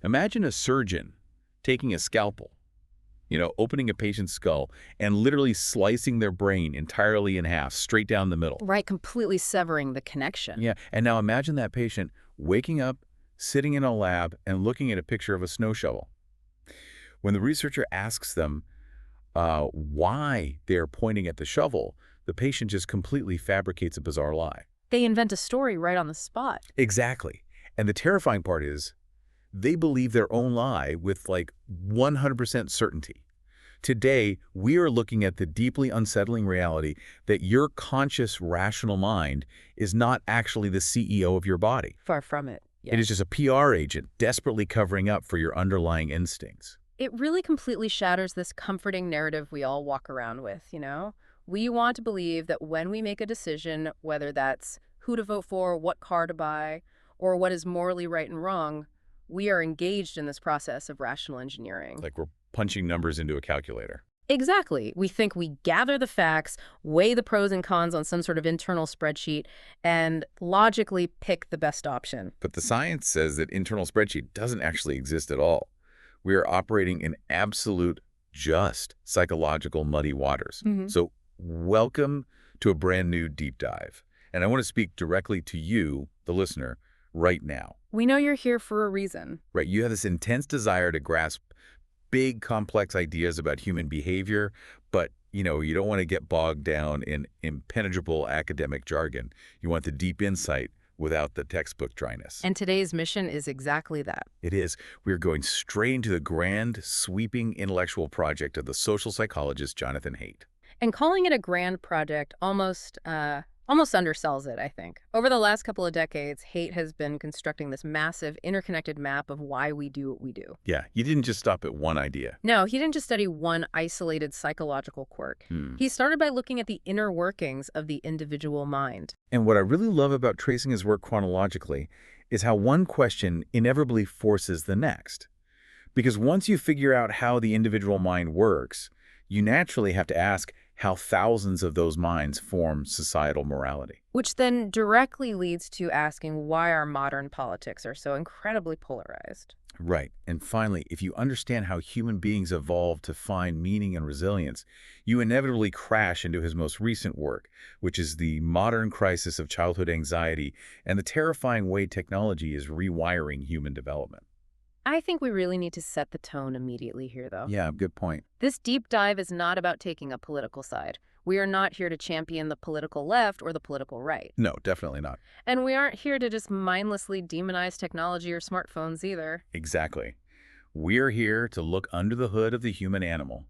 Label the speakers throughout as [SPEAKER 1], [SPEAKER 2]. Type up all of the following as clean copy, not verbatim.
[SPEAKER 1] Imagine a surgeon taking a scalpel, opening a patient's skull and literally slicing their brain entirely in half, straight down the middle.
[SPEAKER 2] Right, completely severing the connection.
[SPEAKER 1] Yeah, and now imagine that patient waking up, sitting in a lab, and looking at a picture of a snow shovel. When the researcher asks them why they're pointing at the shovel, the patient just completely fabricates a bizarre lie.
[SPEAKER 2] They invent a story right on the spot.
[SPEAKER 1] Exactly. And the terrifying part is they believe their own lie with like 100% certainty. Today, we are looking at the deeply unsettling reality that your conscious, rational mind is not actually the CEO of your body.
[SPEAKER 2] Far from it. Yeah.
[SPEAKER 1] It is just a PR agent desperately covering up for your underlying instincts.
[SPEAKER 2] It really completely shatters this comforting narrative we all walk around with, We want to believe that when we make a decision, whether that's who to vote for, what car to buy, or what is morally right and wrong, we are engaged in this process of rational engineering.
[SPEAKER 1] Like we're punching numbers into a calculator.
[SPEAKER 2] Exactly. We think we gather the facts, weigh the pros and cons on some sort of internal spreadsheet, and logically pick the best option.
[SPEAKER 1] But the science says that internal spreadsheet doesn't actually exist at all. We are operating in absolute, just psychological muddy waters. So welcome to a brand new deep dive. And I want to speak directly to you, the listener, right now.
[SPEAKER 2] We know you're here for a reason.
[SPEAKER 1] Right. You have this intense desire to grasp big, complex ideas about human behavior, but, you don't want to get bogged down in impenetrable academic jargon. You want the deep insight without the textbook dryness.
[SPEAKER 2] And today's mission is exactly that.
[SPEAKER 1] It is. We're going straight into the grand, sweeping intellectual project of the social psychologist Jonathan Haidt.
[SPEAKER 2] And calling it a grand project almost undersells it, I think. Over the last couple of decades, Haidt has been constructing this massive, interconnected map of why we do what we do.
[SPEAKER 1] Yeah, you didn't just stop at one idea.
[SPEAKER 2] No, he didn't just study one isolated psychological quirk. He started by looking at the inner workings of the individual mind.
[SPEAKER 1] And what I really love about tracing his work chronologically is how one question inevitably forces the next. Because once you figure out how the individual mind works, you naturally have to ask how thousands of those minds form societal morality.
[SPEAKER 2] Which then directly leads to asking why our modern politics are so incredibly polarized.
[SPEAKER 1] Right. And finally, if you understand how human beings evolved to find meaning and resilience, you inevitably crash into his most recent work, which is the modern crisis of childhood anxiety and the terrifying way technology is rewiring human development.
[SPEAKER 2] I think we really need to set the tone immediately here, though.
[SPEAKER 1] Yeah, good point.
[SPEAKER 2] This deep dive is not about taking a political side. We are not here to champion the political left or the political right.
[SPEAKER 1] No, definitely not.
[SPEAKER 2] And we aren't here to just mindlessly demonize technology or smartphones either.
[SPEAKER 1] Exactly. We're here to look under the hood of the human animal.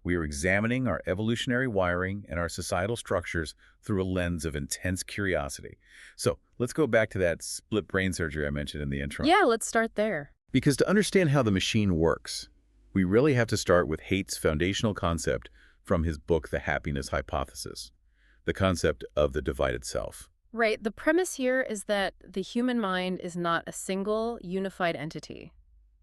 [SPEAKER 1] We are examining our evolutionary wiring and our societal structures through a lens of intense curiosity. So let's go back to that split brain surgery I mentioned in the intro.
[SPEAKER 2] Yeah, let's start there.
[SPEAKER 1] Because to understand how the machine works, we really have to start with Haidt's foundational concept from his book, The Happiness Hypothesis, the concept of the divided self.
[SPEAKER 2] Right. The premise here is that the human mind is not a single, unified entity.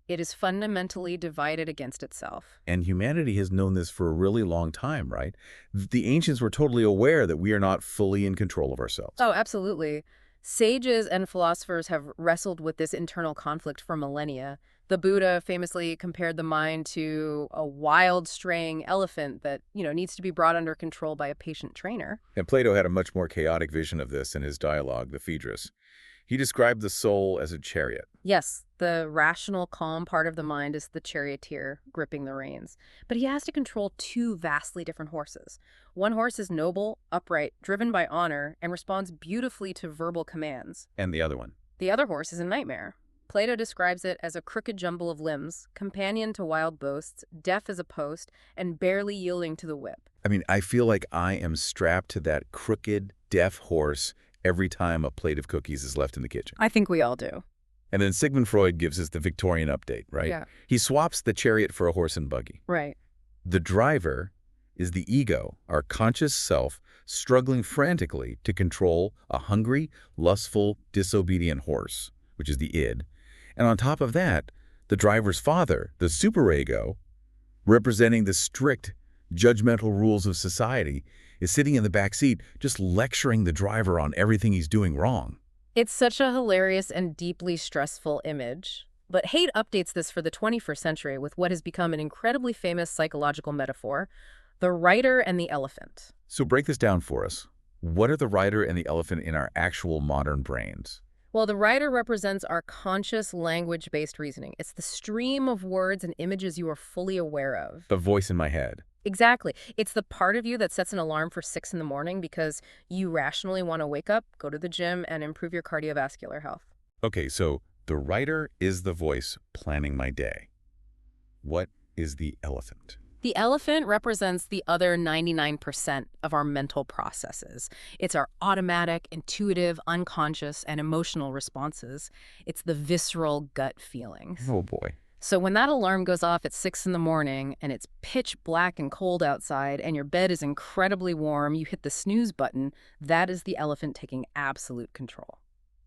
[SPEAKER 2] It is fundamentally divided against itself.
[SPEAKER 1] And humanity has known this for a really long time, right? The ancients were totally aware that we are not fully in control of ourselves.
[SPEAKER 2] Oh, absolutely. Sages and philosophers have wrestled with this internal conflict for millennia. The Buddha famously compared the mind to a wild, straying elephant that, needs to be brought under control by a patient trainer.
[SPEAKER 1] And Plato had a much more chaotic vision of this in his dialogue, the Phaedrus. He described the soul as a chariot.
[SPEAKER 2] Yes, the rational, calm part of the mind is the charioteer gripping the reins. But he has to control two vastly different horses. One horse is noble, upright, driven by honor, and responds beautifully to verbal commands.
[SPEAKER 1] And the other one?
[SPEAKER 2] The other horse is a nightmare. Plato describes it as a crooked jumble of limbs, companion to wild boasts, deaf as a post, and barely yielding to the whip.
[SPEAKER 1] I mean, I feel like I am strapped to that crooked, deaf horse every time a plate of cookies is left in the kitchen.
[SPEAKER 2] I think we all do.
[SPEAKER 1] And then Sigmund Freud gives us the Victorian update, right?
[SPEAKER 2] Yeah.
[SPEAKER 1] He swaps the chariot for a horse and buggy.
[SPEAKER 2] Right.
[SPEAKER 1] The driver is the ego, our conscious self, struggling frantically to control a hungry, lustful, disobedient horse, which is the id. And on top of that, the driver's father, the superego, representing the strict, judgmental rules of society, is sitting in the back seat just lecturing the driver on everything he's doing wrong.
[SPEAKER 2] It's such a hilarious and deeply stressful image. But Haidt updates this for the 21st century with what has become an incredibly famous psychological metaphor, the rider and the elephant.
[SPEAKER 1] So break this down for us. What are the rider and the elephant in our actual modern brains?
[SPEAKER 2] Well, the rider represents our conscious language-based reasoning. It's the stream of words and images you are fully aware of.
[SPEAKER 1] The voice in my head.
[SPEAKER 2] Exactly. It's the part of you that sets an alarm for 6 in the morning because you rationally want to wake up, go to the gym, and improve your cardiovascular health.
[SPEAKER 1] Okay, so the rider is the voice planning my day. What is the elephant?
[SPEAKER 2] The elephant represents the other 99% of our mental processes. It's our automatic, intuitive, unconscious, and emotional responses. It's the visceral gut feelings.
[SPEAKER 1] Oh boy.
[SPEAKER 2] So when that alarm goes off at 6 in the morning and it's pitch black and cold outside and your bed is incredibly warm, you hit the snooze button, that is the elephant taking absolute control.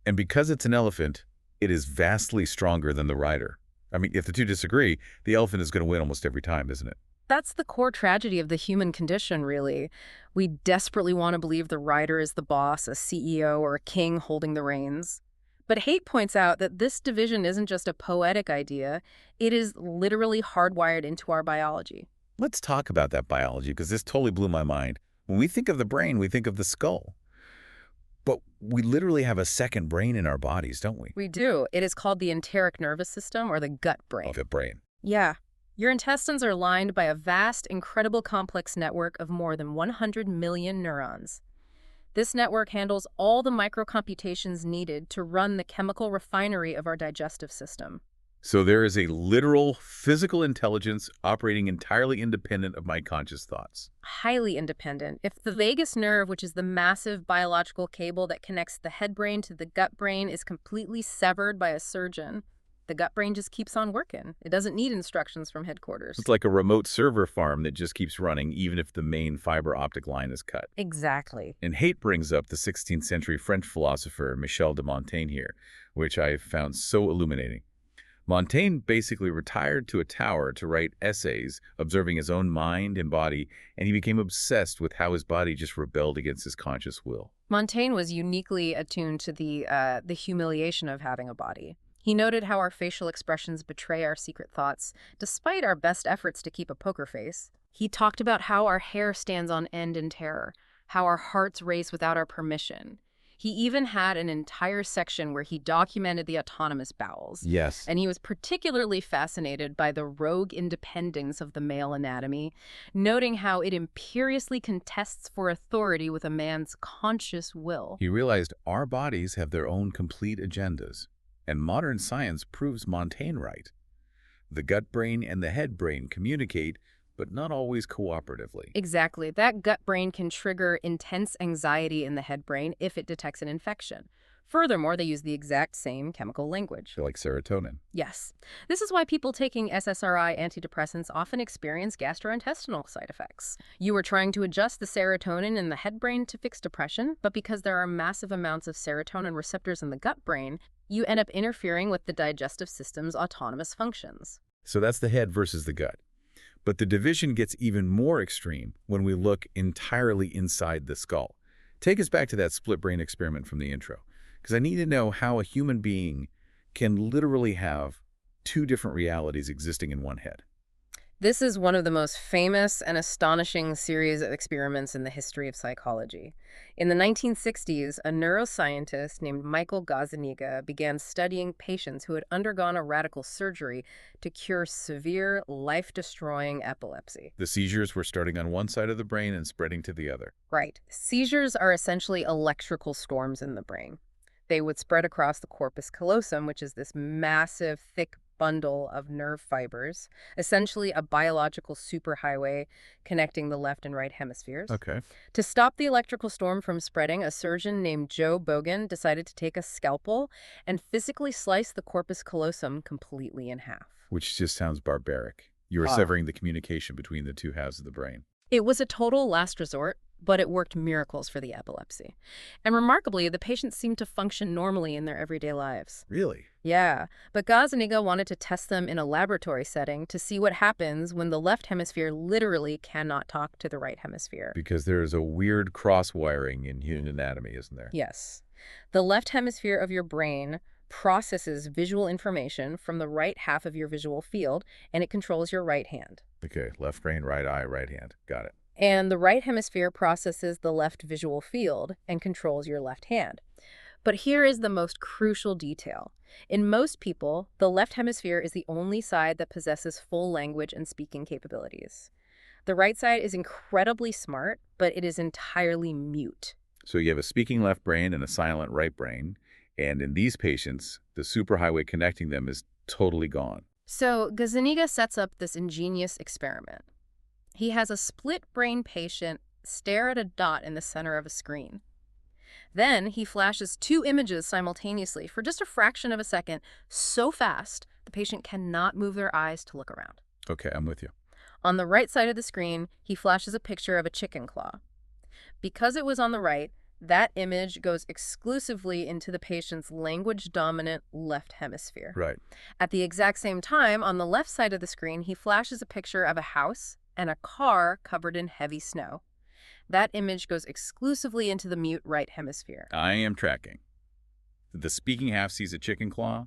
[SPEAKER 1] And because it's an elephant, it is vastly stronger than the rider. I mean, if the two disagree, the elephant is going to win almost every time, isn't it?
[SPEAKER 2] That's the core tragedy of the human condition, really. We desperately want to believe the rider is the boss, a CEO, or a king holding the reins. But Haidt points out that this division isn't just a poetic idea, it is literally hardwired into our biology.
[SPEAKER 1] Let's talk about that biology, because this totally blew my mind. When we think of the brain, we think of the skull. But we literally have a second brain in our bodies, don't we?
[SPEAKER 2] We do. It is called the enteric nervous system, or the gut brain.
[SPEAKER 1] Of the brain.
[SPEAKER 2] Yeah. Your intestines are lined by a vast, incredible complex network of more than 100 million neurons. This network handles all the microcomputations needed to run the chemical refinery of our digestive system.
[SPEAKER 1] So there is a literal physical intelligence operating entirely independent of my conscious thoughts.
[SPEAKER 2] Highly independent. If the vagus nerve, which is the massive biological cable that connects the head brain to the gut brain, is completely severed by a surgeon, the gut brain just keeps on working. It doesn't need instructions from headquarters.
[SPEAKER 1] It's like a remote server farm that just keeps running even if the main fiber optic line is cut.
[SPEAKER 2] Exactly.
[SPEAKER 1] And Haidt brings up the 16th century French philosopher Michel de Montaigne here, which I found so illuminating. Montaigne basically retired to a tower to write essays observing his own mind and body, and he became obsessed with how his body just rebelled against his conscious will.
[SPEAKER 2] Montaigne was uniquely attuned to the humiliation of having a body. He noted how our facial expressions betray our secret thoughts, despite our best efforts to keep a poker face. He talked about how our hair stands on end in terror, how our hearts race without our permission. He even had an entire section where he documented the autonomous bowels.
[SPEAKER 1] Yes.
[SPEAKER 2] And he was particularly fascinated by the rogue independence of the male anatomy, noting how it imperiously contests for authority with a man's conscious will.
[SPEAKER 1] He realized our bodies have their own complete agendas, and modern science proves Montaigne right. The gut brain and the head brain communicate, but not always cooperatively.
[SPEAKER 2] Exactly. That gut brain can trigger intense anxiety in the head brain if it detects an infection. Furthermore, they use the exact same chemical language.
[SPEAKER 1] Like serotonin.
[SPEAKER 2] Yes. This is why people taking SSRI antidepressants often experience gastrointestinal side effects. You are trying to adjust the serotonin in the head brain to fix depression, but because there are massive amounts of serotonin receptors in the gut brain, you end up interfering with the digestive system's autonomous functions.
[SPEAKER 1] So that's the head versus the gut. But the division gets even more extreme when we look entirely inside the skull. Take us back to that split brain experiment from the intro, because I need to know how a human being can literally have two different realities existing in one head.
[SPEAKER 2] This is one of the most famous and astonishing series of experiments in the history of psychology. In the 1960s, a neuroscientist named Michael Gazzaniga began studying patients who had undergone a radical surgery to cure severe, life-destroying epilepsy.
[SPEAKER 1] The seizures were starting on one side of the brain and spreading to the other.
[SPEAKER 2] Right. Seizures are essentially electrical storms in the brain. They would spread across the corpus callosum, which is this massive, thick bundle of nerve fibers, essentially a biological superhighway connecting the left and right hemispheres.
[SPEAKER 1] Okay.
[SPEAKER 2] To stop the electrical storm from spreading, a surgeon named Joe Bogan decided to take a scalpel and physically slice the corpus callosum completely in half.
[SPEAKER 1] Which just sounds barbaric. You were severing the communication between the two halves of the brain.
[SPEAKER 2] It was a total last resort, but it worked miracles for the epilepsy. And remarkably, the patients seemed to function normally in their everyday lives.
[SPEAKER 1] Really?
[SPEAKER 2] Yeah, but Gazzaniga wanted to test them in a laboratory setting to see what happens when the left hemisphere literally cannot talk to the right hemisphere.
[SPEAKER 1] Because there is a weird cross-wiring in human anatomy, isn't there?
[SPEAKER 2] Yes. The left hemisphere of your brain processes visual information from the right half of your visual field, and it controls your right hand.
[SPEAKER 1] Okay, left brain, right eye, right hand. Got it.
[SPEAKER 2] And the right hemisphere processes the left visual field and controls your left hand. But here is the most crucial detail. In most people, the left hemisphere is the only side that possesses full language and speaking capabilities. The right side is incredibly smart, but it is entirely mute.
[SPEAKER 1] So you have a speaking left brain and a silent right brain, and in these patients, the superhighway connecting them is totally gone.
[SPEAKER 2] So Gazzaniga sets up this ingenious experiment. He has a split brain patient stare at a dot in the center of a screen. Then he flashes two images simultaneously for just a fraction of a second, so fast the patient cannot move their eyes to look around.
[SPEAKER 1] Okay, I'm with you.
[SPEAKER 2] On the right side of the screen, he flashes a picture of a chicken claw. Because it was on the right, that image goes exclusively into the patient's language-dominant left hemisphere.
[SPEAKER 1] Right.
[SPEAKER 2] At the exact same time, on the left side of the screen, he flashes a picture of a house and a car covered in heavy snow. That image goes exclusively into the mute right hemisphere.
[SPEAKER 1] I am tracking. The speaking half sees a chicken claw.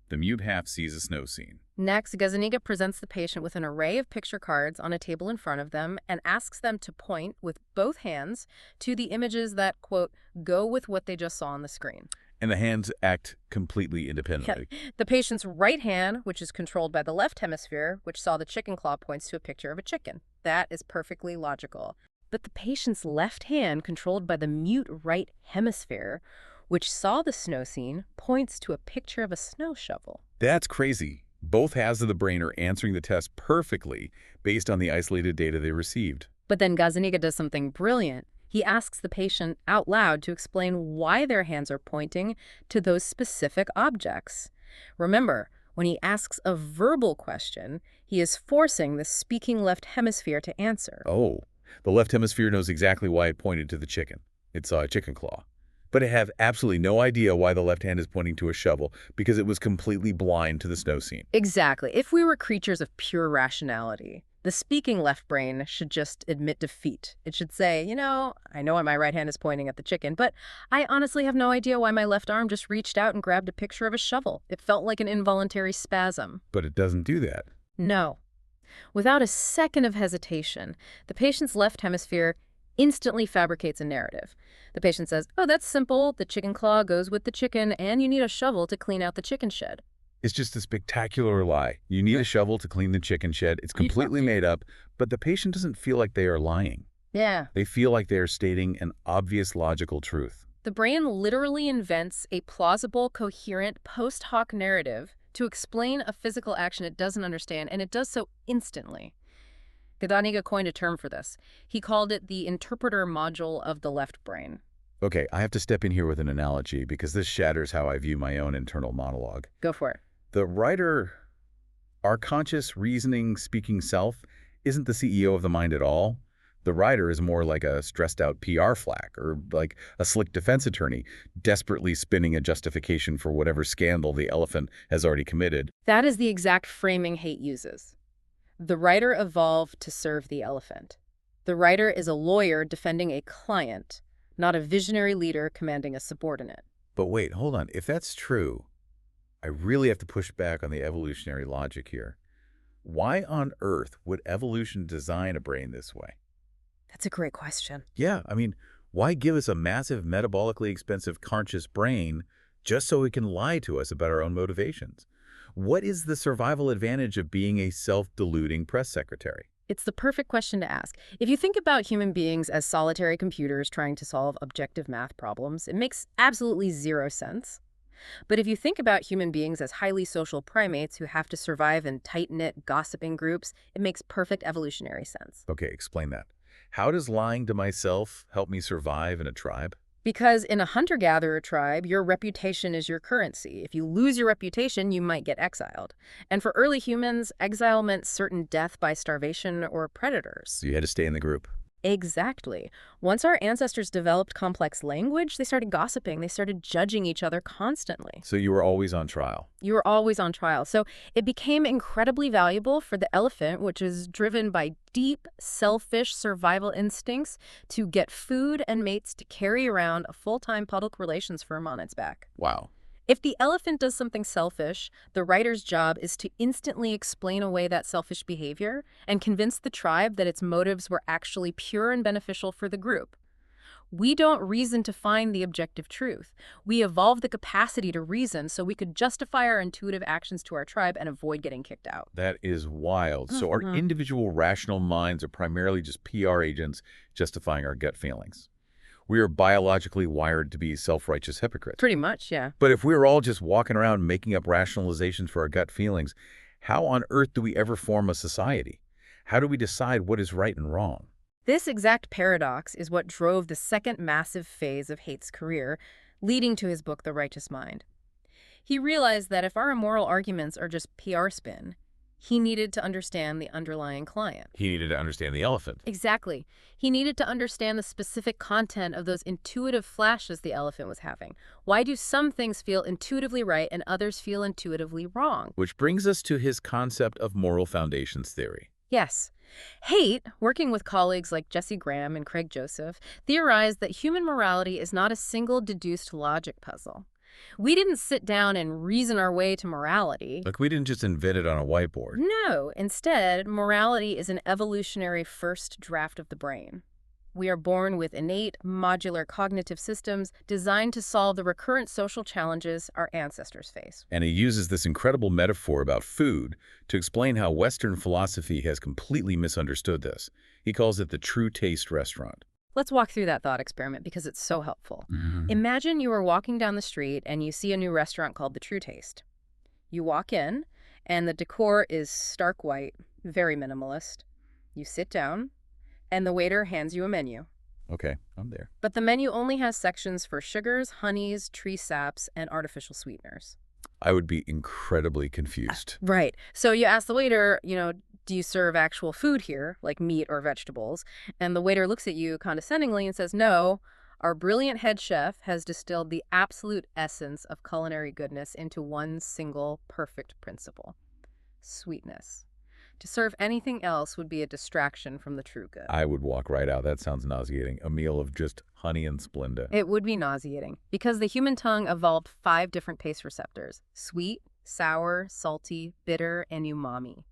[SPEAKER 1] The mute half sees a snow scene.
[SPEAKER 2] Next, Gazzaniga presents the patient with an array of picture cards on a table in front of them and asks them to point with both hands to the images that, quote, go with what they just saw on the screen.
[SPEAKER 1] And the hands act completely independently.
[SPEAKER 2] The patient's right hand, which is controlled by the left hemisphere, which saw the chicken claw, points to a picture of a chicken. That is perfectly logical. But the patient's left hand, controlled by the mute right hemisphere, which saw the snow scene, points to a picture of a snow shovel.
[SPEAKER 1] That's crazy. Both halves of the brain are answering the test perfectly based on the isolated data they received.
[SPEAKER 2] But then Gazzaniga does something brilliant. He asks the patient out loud to explain why their hands are pointing to those specific objects. Remember, when he asks a verbal question, he is forcing the speaking left hemisphere to answer.
[SPEAKER 1] Oh, the left hemisphere knows exactly why it pointed to the chicken. It saw a chicken claw. But it have absolutely no idea why the left hand is pointing to a shovel because it was completely blind to the snow scene.
[SPEAKER 2] Exactly. If we were creatures of pure rationality, the speaking left brain should just admit defeat. It should say, I know why my right hand is pointing at the chicken, but I honestly have no idea why my left arm just reached out and grabbed a picture of a shovel. It felt like an involuntary spasm.
[SPEAKER 1] But it doesn't do that.
[SPEAKER 2] No. Without a second of hesitation, the patient's left hemisphere instantly fabricates a narrative. The patient says, oh, that's simple. The chicken claw goes with the chicken, and you need a shovel to clean out the chicken shed.
[SPEAKER 1] It's just a spectacular lie. You need a shovel to clean the chicken shed. It's completely made up, but the patient doesn't feel like they are lying.
[SPEAKER 2] Yeah.
[SPEAKER 1] They feel like they are stating an obvious logical truth.
[SPEAKER 2] The brain literally invents a plausible, coherent, post hoc narrative to explain a physical action it doesn't understand, and it does so instantly. Gazzaniga coined a term for this. He called it the interpreter module of the left brain.
[SPEAKER 1] Okay, I have to step in here with an analogy because this shatters how I view my own internal monologue.
[SPEAKER 2] Go for it.
[SPEAKER 1] The writer, our conscious, reasoning, speaking self, isn't the CEO of the mind at all. The writer is more like a stressed-out PR flack or like a slick defense attorney desperately spinning a justification for whatever scandal the elephant has already committed.
[SPEAKER 2] That is the exact framing Haidt uses. The writer evolved to serve the elephant. The writer is a lawyer defending a client, not a visionary leader commanding a subordinate.
[SPEAKER 1] But wait, hold on. If that's true, I really have to push back on the evolutionary logic here. Why on earth would evolution design a brain this way?
[SPEAKER 2] That's a great question.
[SPEAKER 1] Yeah, I mean, why give us a massive, metabolically expensive conscious brain just so it can lie to us about our own motivations? What is the survival advantage of being a self-deluding press secretary?
[SPEAKER 2] It's the perfect question to ask. If you think about human beings as solitary computers trying to solve objective math problems, it makes absolutely zero sense. But if you think about human beings as highly social primates who have to survive in tight-knit, gossiping groups, it makes perfect evolutionary sense.
[SPEAKER 1] Okay, explain that. How does lying to myself help me survive in a tribe?
[SPEAKER 2] Because in a hunter-gatherer tribe, your reputation is your currency. If you lose your reputation, you might get exiled. And for early humans, exile meant certain death by starvation or predators.
[SPEAKER 1] So you had to stay in the group.
[SPEAKER 2] Exactly. Once our ancestors developed complex language, they started gossiping. They started judging each other constantly.
[SPEAKER 1] So you were always on trial.
[SPEAKER 2] You were always on trial. So it became incredibly valuable for the elephant, which is driven by deep, selfish survival instincts, to get food and mates to carry around a full-time public relations firm on its back.
[SPEAKER 1] Wow.
[SPEAKER 2] If the elephant does something selfish, the writer's job is to instantly explain away that selfish behavior and convince the tribe that its motives were actually pure and beneficial for the group. We don't reason to find the objective truth. We evolved the capacity to reason so we could justify our intuitive actions to our tribe and avoid getting kicked out.
[SPEAKER 1] That is wild. So our
[SPEAKER 2] Mhm.
[SPEAKER 1] individual rational minds are primarily just PR agents justifying our gut feelings. We are biologically wired to be self-righteous hypocrites.
[SPEAKER 2] Pretty much, yeah.
[SPEAKER 1] But if we're all just walking around making up rationalizations for our gut feelings, how on earth do we ever form a society? How do we decide what is right and wrong?
[SPEAKER 2] This exact paradox is what drove the second massive phase of Haidt's career, leading to his book, The Righteous Mind. He realized that if our immoral arguments are just PR spin, he needed to understand the underlying client.
[SPEAKER 1] He needed to understand the elephant.
[SPEAKER 2] Exactly. He needed to understand the specific content of those intuitive flashes the elephant was having. Why do some things feel intuitively right and others feel intuitively wrong?
[SPEAKER 1] Which brings us to his concept of moral foundations theory.
[SPEAKER 2] Yes. Haidt, working with colleagues like Jesse Graham and Craig Joseph, theorized that human morality is not a single deduced logic puzzle. We didn't sit down and reason our way to morality.
[SPEAKER 1] Like, we didn't just invent it on a whiteboard.
[SPEAKER 2] No, instead, morality is an evolutionary first draft of the brain. We are born with innate, modular cognitive systems designed to solve the recurrent social challenges our ancestors face.
[SPEAKER 1] And he uses this incredible metaphor about food to explain how Western philosophy has completely misunderstood this. He calls it the true taste restaurant.
[SPEAKER 2] Let's walk through that thought experiment because it's so helpful. Imagine you are walking down the street and you see a new restaurant called The True Taste. You walk in, and the decor is stark white, very minimalist. You sit down, and the waiter hands you a menu.
[SPEAKER 1] Okay, I'm there.
[SPEAKER 2] But the menu only has sections for sugars, honeys, tree saps, and artificial sweeteners.
[SPEAKER 1] I would be incredibly confused.
[SPEAKER 2] Right. So you ask the waiter, do you serve actual food here, like meat or vegetables? And the waiter looks at you condescendingly and says, no, our brilliant head chef has distilled the absolute essence of culinary goodness into one single perfect principle: sweetness. To serve anything else would be a distraction from the true good.
[SPEAKER 1] I would walk right out. That sounds nauseating. A meal of just honey and Splenda.
[SPEAKER 2] It would be nauseating because the human tongue evolved 5 different taste receptors: sweet, sour, salty, bitter, and umami.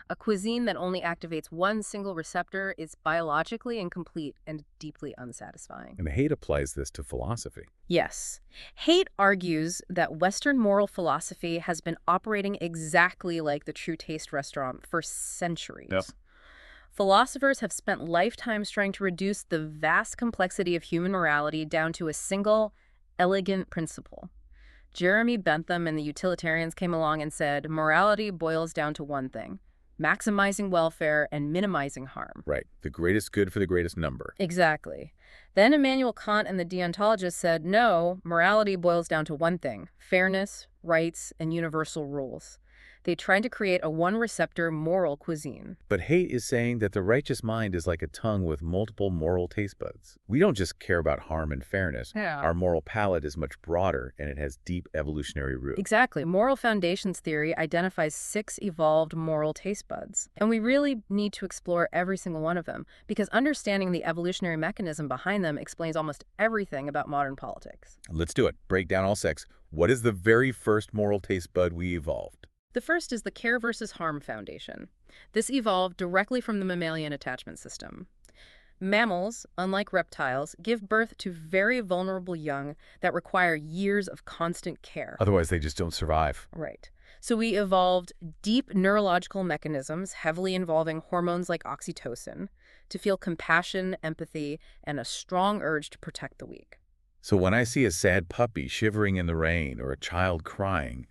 [SPEAKER 2] A cuisine that only activates one single receptor is biologically incomplete and deeply unsatisfying.
[SPEAKER 1] And Haidt applies this to philosophy.
[SPEAKER 2] Yes. Haidt argues that Western moral philosophy has been operating exactly like the True Taste restaurant for centuries.
[SPEAKER 1] Yep.
[SPEAKER 2] Philosophers have spent lifetimes trying to reduce the vast complexity of human morality down to a single, elegant principle. Jeremy Bentham and the utilitarians came along and said, morality boils down to one thing: maximizing welfare and minimizing harm.
[SPEAKER 1] Right. The greatest good for the greatest number.
[SPEAKER 2] Exactly. Then Immanuel Kant and the deontologists said, no, morality boils down to one thing: fairness, rights, and universal rules. They tried to create a one-receptor moral cuisine.
[SPEAKER 1] But Haidt is saying that the righteous mind is like a tongue with multiple moral taste buds. We don't just care about harm and fairness.
[SPEAKER 2] Yeah.
[SPEAKER 1] Our moral palate is much broader, and it has deep evolutionary roots.
[SPEAKER 2] Exactly. Moral foundations theory identifies 6 evolved moral taste buds. And we really need to explore every single one of them, because understanding the evolutionary mechanism behind them explains almost everything about modern politics.
[SPEAKER 1] Let's do it. Break down all 6. What is the very first moral taste bud we evolved?
[SPEAKER 2] The first is the care versus harm foundation. This evolved directly from the mammalian attachment system. Mammals, unlike reptiles, give birth to very vulnerable young that require years of constant care.
[SPEAKER 1] Otherwise, they just don't survive.
[SPEAKER 2] Right. So we evolved deep neurological mechanisms, heavily involving hormones like oxytocin, to feel compassion, empathy, and a strong urge to protect the weak.
[SPEAKER 1] So when I see a sad puppy shivering in the rain or a child crying,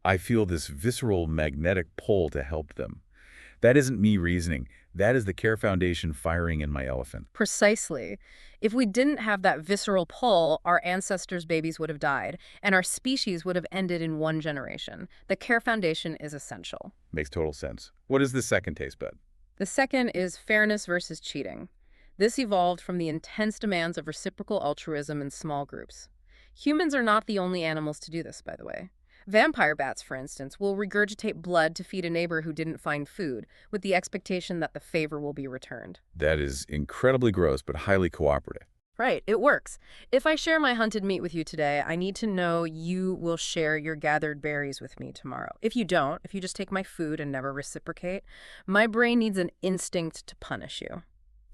[SPEAKER 1] I feel this visceral magnetic pull to help them. That isn't me reasoning. That is the care foundation firing in my elephant.
[SPEAKER 2] Precisely. If we didn't have that visceral pull, our ancestors' babies would have died, and our species would have ended in one generation. The care foundation is essential.
[SPEAKER 1] Makes total sense. What is the second taste bud?
[SPEAKER 2] The second is fairness versus cheating. This evolved from the intense demands of reciprocal altruism in small groups. Humans are not the only animals to do this, by the way. Vampire bats, for instance, will regurgitate blood to feed a neighbor who didn't find food, with the expectation that the favor will be returned.
[SPEAKER 1] That is incredibly gross, but highly cooperative.
[SPEAKER 2] Right, it works. If I share my hunted meat with you today, I need to know you will share your gathered berries with me tomorrow. If you don't, if you just take my food and never reciprocate, my brain needs an instinct to punish you.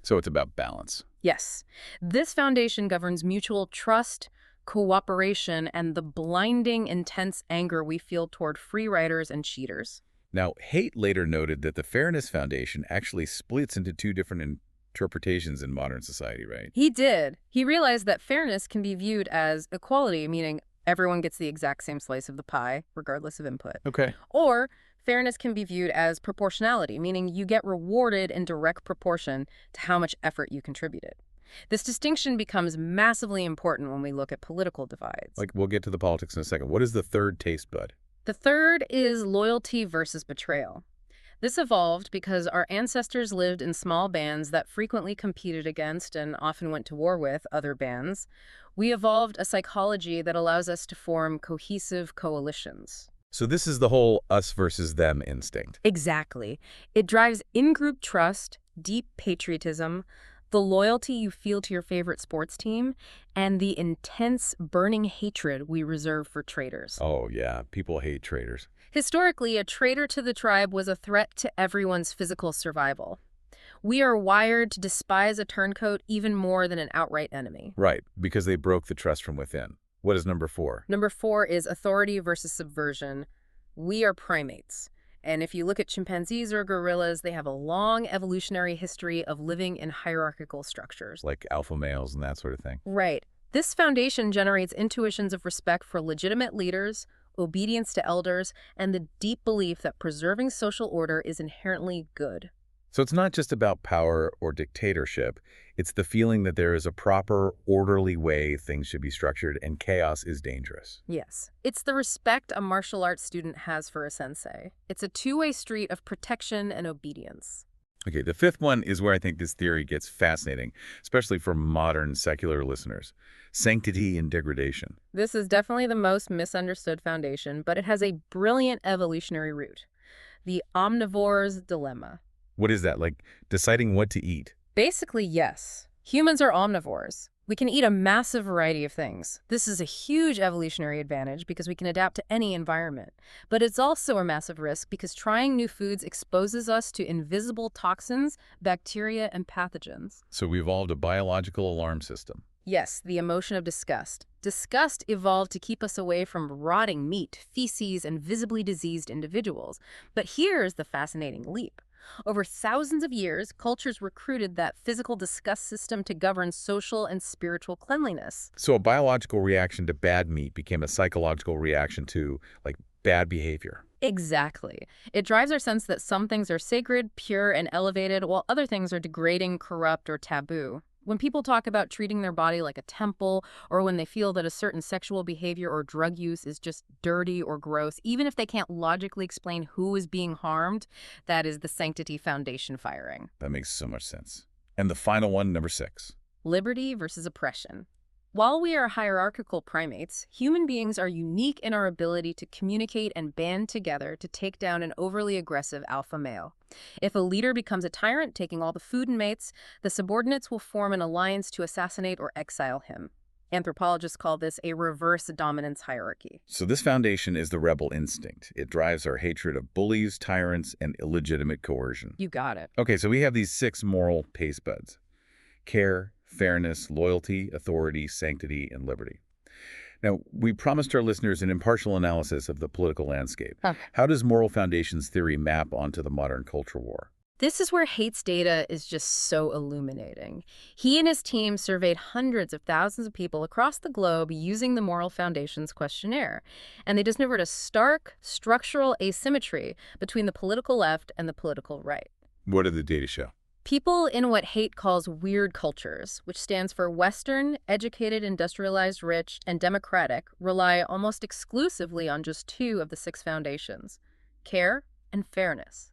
[SPEAKER 1] So it's about balance.
[SPEAKER 2] Yes, this foundation governs mutual trust, cooperation, and the blinding, intense anger we feel toward free riders and cheaters.
[SPEAKER 1] Now, Haidt later noted that the Fairness Foundation actually splits into two different interpretations in modern society, right?
[SPEAKER 2] He did. He realized that fairness can be viewed as equality, meaning everyone gets the exact same slice of the pie, regardless of input.
[SPEAKER 1] Okay.
[SPEAKER 2] Or fairness can be viewed as proportionality, meaning you get rewarded in direct proportion to how much effort you contributed. This distinction becomes massively important when we look at political divides.
[SPEAKER 1] Like, we'll get to the politics in a second. What is the third taste bud?
[SPEAKER 2] The third is loyalty versus betrayal. This evolved because our ancestors lived in small bands that frequently competed against and often went to war with other bands. We evolved a psychology that allows us to form cohesive coalitions.
[SPEAKER 1] So this is the whole us versus them instinct.
[SPEAKER 2] Exactly. It drives in-group trust, deep patriotism, the loyalty you feel to your favorite sports team, and the intense, burning hatred we reserve for traitors.
[SPEAKER 1] Oh, yeah. People hate traitors.
[SPEAKER 2] Historically, a traitor to the tribe was a threat to everyone's physical survival. We are wired to despise a turncoat even more than an outright enemy.
[SPEAKER 1] Right, because they broke the trust from within. What is number 4?
[SPEAKER 2] Number 4 is authority versus subversion. We are primates. And if you look at chimpanzees or gorillas, they have a long evolutionary history of living in hierarchical structures.
[SPEAKER 1] Like alpha males and that sort of thing.
[SPEAKER 2] Right. This foundation generates intuitions of respect for legitimate leaders, obedience to elders, and the deep belief that preserving social order is inherently good.
[SPEAKER 1] So it's not just about power or dictatorship. It's the feeling that there is a proper, orderly way things should be structured and chaos is dangerous.
[SPEAKER 2] Yes. It's the respect a martial arts student has for a sensei. It's a two-way street of protection and obedience.
[SPEAKER 1] Okay, the 5th one is where I think this theory gets fascinating, especially for modern secular listeners. Sanctity and degradation.
[SPEAKER 2] This is definitely the most misunderstood foundation, but it has a brilliant evolutionary root. The omnivore's dilemma.
[SPEAKER 1] What is that, like deciding what to eat?
[SPEAKER 2] Basically, yes. Humans are omnivores. We can eat a massive variety of things. This is a huge evolutionary advantage because we can adapt to any environment. But it's also a massive risk because trying new foods exposes us to invisible toxins, bacteria, and pathogens.
[SPEAKER 1] So we evolved a biological alarm system.
[SPEAKER 2] Yes, the emotion of disgust. Disgust evolved to keep us away from rotting meat, feces, and visibly diseased individuals. But here's the fascinating leap. Over thousands of years, cultures recruited that physical disgust system to govern social and spiritual cleanliness.
[SPEAKER 1] So a biological reaction to bad meat became a psychological reaction to, like, bad behavior.
[SPEAKER 2] Exactly. It drives our sense that some things are sacred, pure, and elevated, while other things are degrading, corrupt, or taboo. When people talk about treating their body like a temple, or when they feel that a certain sexual behavior or drug use is just dirty or gross, even if they can't logically explain who is being harmed, that is the sanctity foundation firing.
[SPEAKER 1] That makes so much sense. And the final one, number 6.
[SPEAKER 2] Liberty versus oppression. While we are hierarchical primates, human beings are unique in our ability to communicate and band together to take down an overly aggressive alpha male. If a leader becomes a tyrant, taking all the food and mates, the subordinates will form an alliance to assassinate or exile him. Anthropologists call this a reverse dominance hierarchy.
[SPEAKER 1] So this foundation is the rebel instinct. It drives our hatred of bullies, tyrants, and illegitimate coercion.
[SPEAKER 2] You got it.
[SPEAKER 1] Okay, so we have these 6 moral taste buds. Care, fairness, loyalty, authority, sanctity, and liberty. Now, we promised our listeners an impartial analysis of the political landscape. How does moral foundations theory map onto the modern culture war?
[SPEAKER 2] This is where Haidt's data is just so illuminating. He and his team surveyed hundreds of thousands of people across the globe using the Moral Foundations questionnaire, and they discovered a stark structural asymmetry between the political left and the political right.
[SPEAKER 1] What did the data show?
[SPEAKER 2] People in what Haidt calls weird cultures, which stands for Western, educated, industrialized, rich, and democratic, rely almost exclusively on just 2 of the 6 foundations, care and fairness.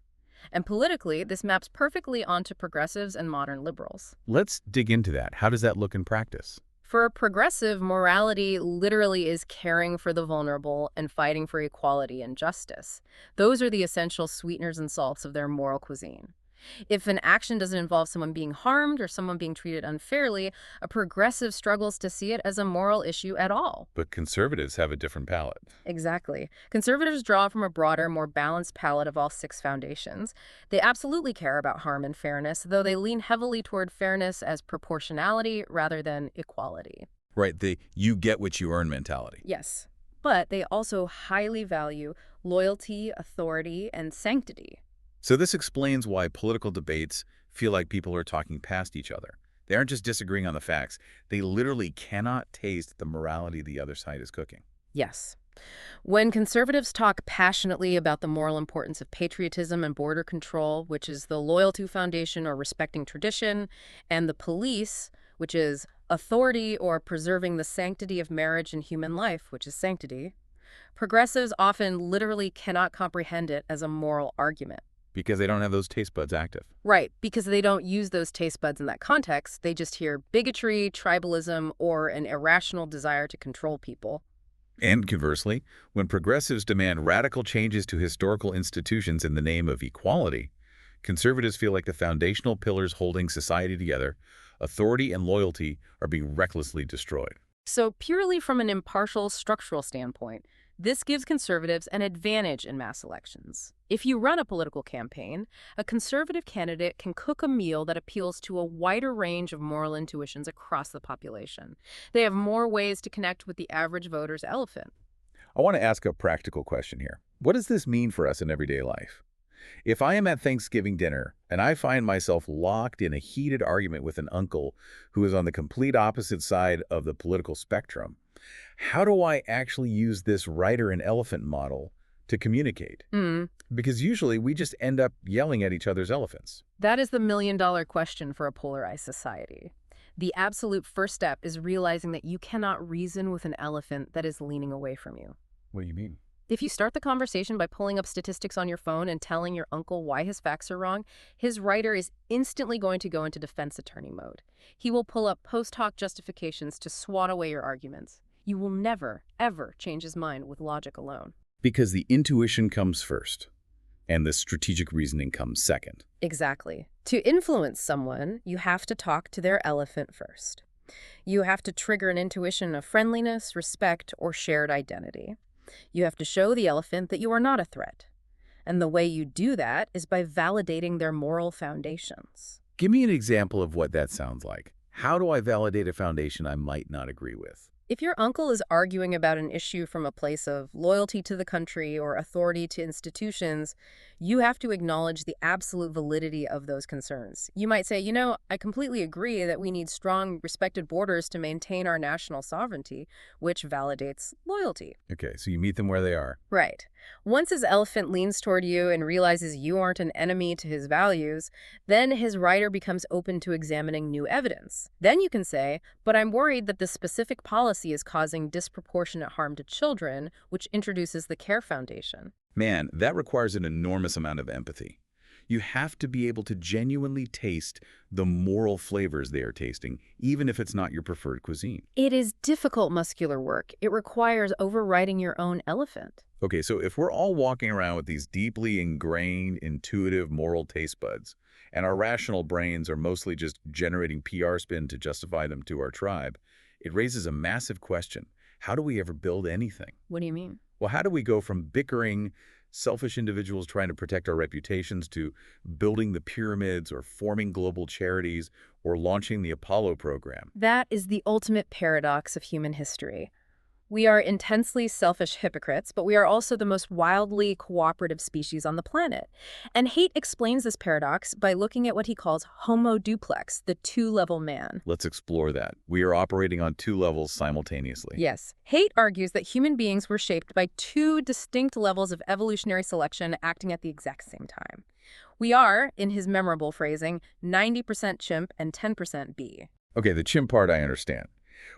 [SPEAKER 2] And politically, this maps perfectly onto progressives and modern liberals.
[SPEAKER 1] Let's dig into that. How does that look in practice?
[SPEAKER 2] For a progressive, morality literally is caring for the vulnerable and fighting for equality and justice. Those are the essential sweeteners and salts of their moral cuisine. If an action doesn't involve someone being harmed or someone being treated unfairly, a progressive struggles to see it as a moral issue at all.
[SPEAKER 1] But conservatives have a different palette.
[SPEAKER 2] Exactly. Conservatives draw from a broader, more balanced palette of all six foundations. They absolutely care about harm and fairness, though they lean heavily toward fairness as proportionality rather than equality.
[SPEAKER 1] Right, the you get what you earn mentality.
[SPEAKER 2] Yes. But they also highly value loyalty, authority, and sanctity.
[SPEAKER 1] So this explains why political debates feel like people are talking past each other. They aren't just disagreeing on the facts. They literally cannot taste the morality the other side is cooking.
[SPEAKER 2] Yes. When conservatives talk passionately about the moral importance of patriotism and border control, which is the loyalty foundation or respecting tradition, and the police, which is authority or preserving the sanctity of marriage and human life, which is sanctity, progressives often literally cannot comprehend it as a moral argument.
[SPEAKER 1] Because they don't have those taste buds active.
[SPEAKER 2] Right, because they don't use those taste buds in that context. They just hear bigotry, tribalism, or an irrational desire to control people.
[SPEAKER 1] And conversely, when progressives demand radical changes to historical institutions in the name of equality, conservatives feel like the foundational pillars holding society together, authority and loyalty, are being recklessly destroyed.
[SPEAKER 2] So purely from an impartial structural standpoint, this gives conservatives an advantage in mass elections. If you run a political campaign, a conservative candidate can cook a meal that appeals to a wider range of moral intuitions across the population. They have more ways to connect with the average voter's elephant.
[SPEAKER 1] I want to ask a practical question here. What does this mean for us in everyday life? If I am at Thanksgiving dinner and I find myself locked in a heated argument with an uncle who is on the complete opposite side of the political spectrum, how do I actually use this rider and elephant model to communicate? Because usually we just end up yelling at each other's elephants.
[SPEAKER 2] That is the million-dollar question for a polarized society. The absolute first step is realizing that you cannot reason with an elephant that is leaning away from you.
[SPEAKER 1] What do you mean?
[SPEAKER 2] If you start the conversation by pulling up statistics on your phone and telling your uncle why his facts are wrong, his rider is instantly going to go into defense attorney mode. He will pull up post hoc justifications to swat away your arguments. You will never, ever change his mind with logic alone.
[SPEAKER 1] Because the intuition comes first, and the strategic reasoning comes second.
[SPEAKER 2] Exactly. To influence someone, you have to talk to their elephant first. You have to trigger an intuition of friendliness, respect, or shared identity. You have to show the elephant that you are not a threat. And the way you do that is by validating their moral foundations.
[SPEAKER 1] Give me an example of what that sounds like. How do I validate a foundation I might not agree with?
[SPEAKER 2] If your uncle is arguing about an issue from a place of loyalty to the country or authority to institutions, you have to acknowledge the absolute validity of those concerns. You might say, I completely agree that we need strong, respected borders to maintain our national sovereignty, which validates loyalty.
[SPEAKER 1] Okay, so you meet them where they are.
[SPEAKER 2] Right. Once his elephant leans toward you and realizes you aren't an enemy to his values, then his rider becomes open to examining new evidence. Then you can say, but I'm worried that this specific policy is causing disproportionate harm to children, which introduces the Care Foundation.
[SPEAKER 1] Man, that requires an enormous amount of empathy. You have to be able to genuinely taste the moral flavors they are tasting, even if it's not your preferred cuisine.
[SPEAKER 2] It is difficult muscular work. It requires overriding your own elephant.
[SPEAKER 1] Okay, so if we're all walking around with these deeply ingrained, intuitive moral taste buds, and our rational brains are mostly just generating PR spin to justify them to our tribe, it raises a massive question. How do we ever build anything?
[SPEAKER 2] What do you mean?
[SPEAKER 1] Well, how do we go from bickering, selfish individuals trying to protect our reputations to building the pyramids or forming global charities or launching the Apollo program?
[SPEAKER 2] That is the ultimate paradox of human history. We are intensely selfish hypocrites, but we are also the most wildly cooperative species on the planet. And Haidt explains this paradox by looking at what he calls homo duplex, the two-level man.
[SPEAKER 1] Let's explore that. We are operating on two levels simultaneously.
[SPEAKER 2] Yes. Haidt argues that human beings were shaped by two distinct levels of evolutionary selection acting at the exact same time. We are, in his memorable phrasing, 90% chimp and 10% bee.
[SPEAKER 1] Okay, the chimp part I understand.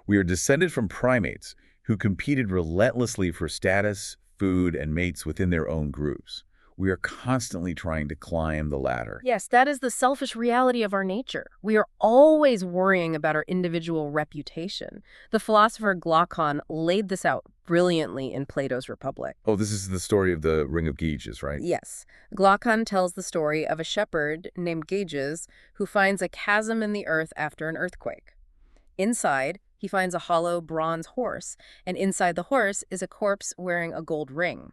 [SPEAKER 1] We are descended from primates who competed relentlessly for status, food, and mates within their own groups. We are constantly trying to climb the ladder.
[SPEAKER 2] Yes, that is the selfish reality of our nature. We are always worrying about our individual reputation. The philosopher Glaucon laid this out brilliantly in Plato's Republic.
[SPEAKER 1] Oh, this is the story of the Ring of Gyges, right?
[SPEAKER 2] Yes, Glaucon tells the story of a shepherd named Gyges who finds a chasm in the earth after an earthquake. Inside, he finds a hollow bronze horse, and inside the horse is a corpse wearing a gold ring.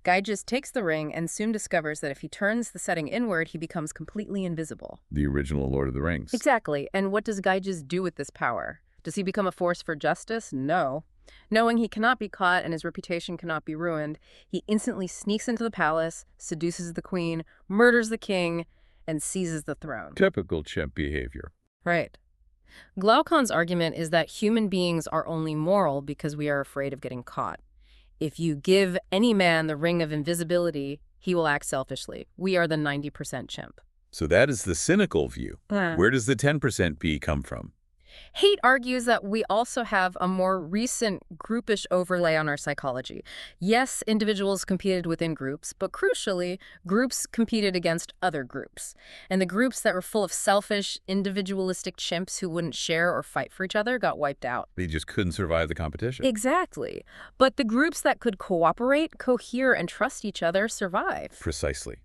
[SPEAKER 2] Gyges takes the ring and soon discovers that if he turns the setting inward, he becomes completely invisible.
[SPEAKER 1] The original Lord of the Rings.
[SPEAKER 2] Exactly. And what does Gyges do with this power? Does he become a force for justice? No. Knowing he cannot be caught and his reputation cannot be ruined, he instantly sneaks into the palace, seduces the queen, murders the king, and seizes the throne.
[SPEAKER 1] Typical chimp behavior.
[SPEAKER 2] Right. Glaucon's argument is that human beings are only moral because we are afraid of getting caught. If you give any man the ring of invisibility, he will act selfishly. We are the 90% chimp.
[SPEAKER 1] So that is the cynical view. Where does the 10% B come from?
[SPEAKER 2] Haidt argues that we also have a more recent groupish overlay on our psychology. Yes, individuals competed within groups, but crucially, groups competed against other groups. And the groups that were full of selfish, individualistic chimps who wouldn't share or fight for each other got wiped out.
[SPEAKER 1] They just couldn't survive the competition.
[SPEAKER 2] Exactly. But the groups that could cooperate, cohere, and trust each other survived.
[SPEAKER 1] Precisely.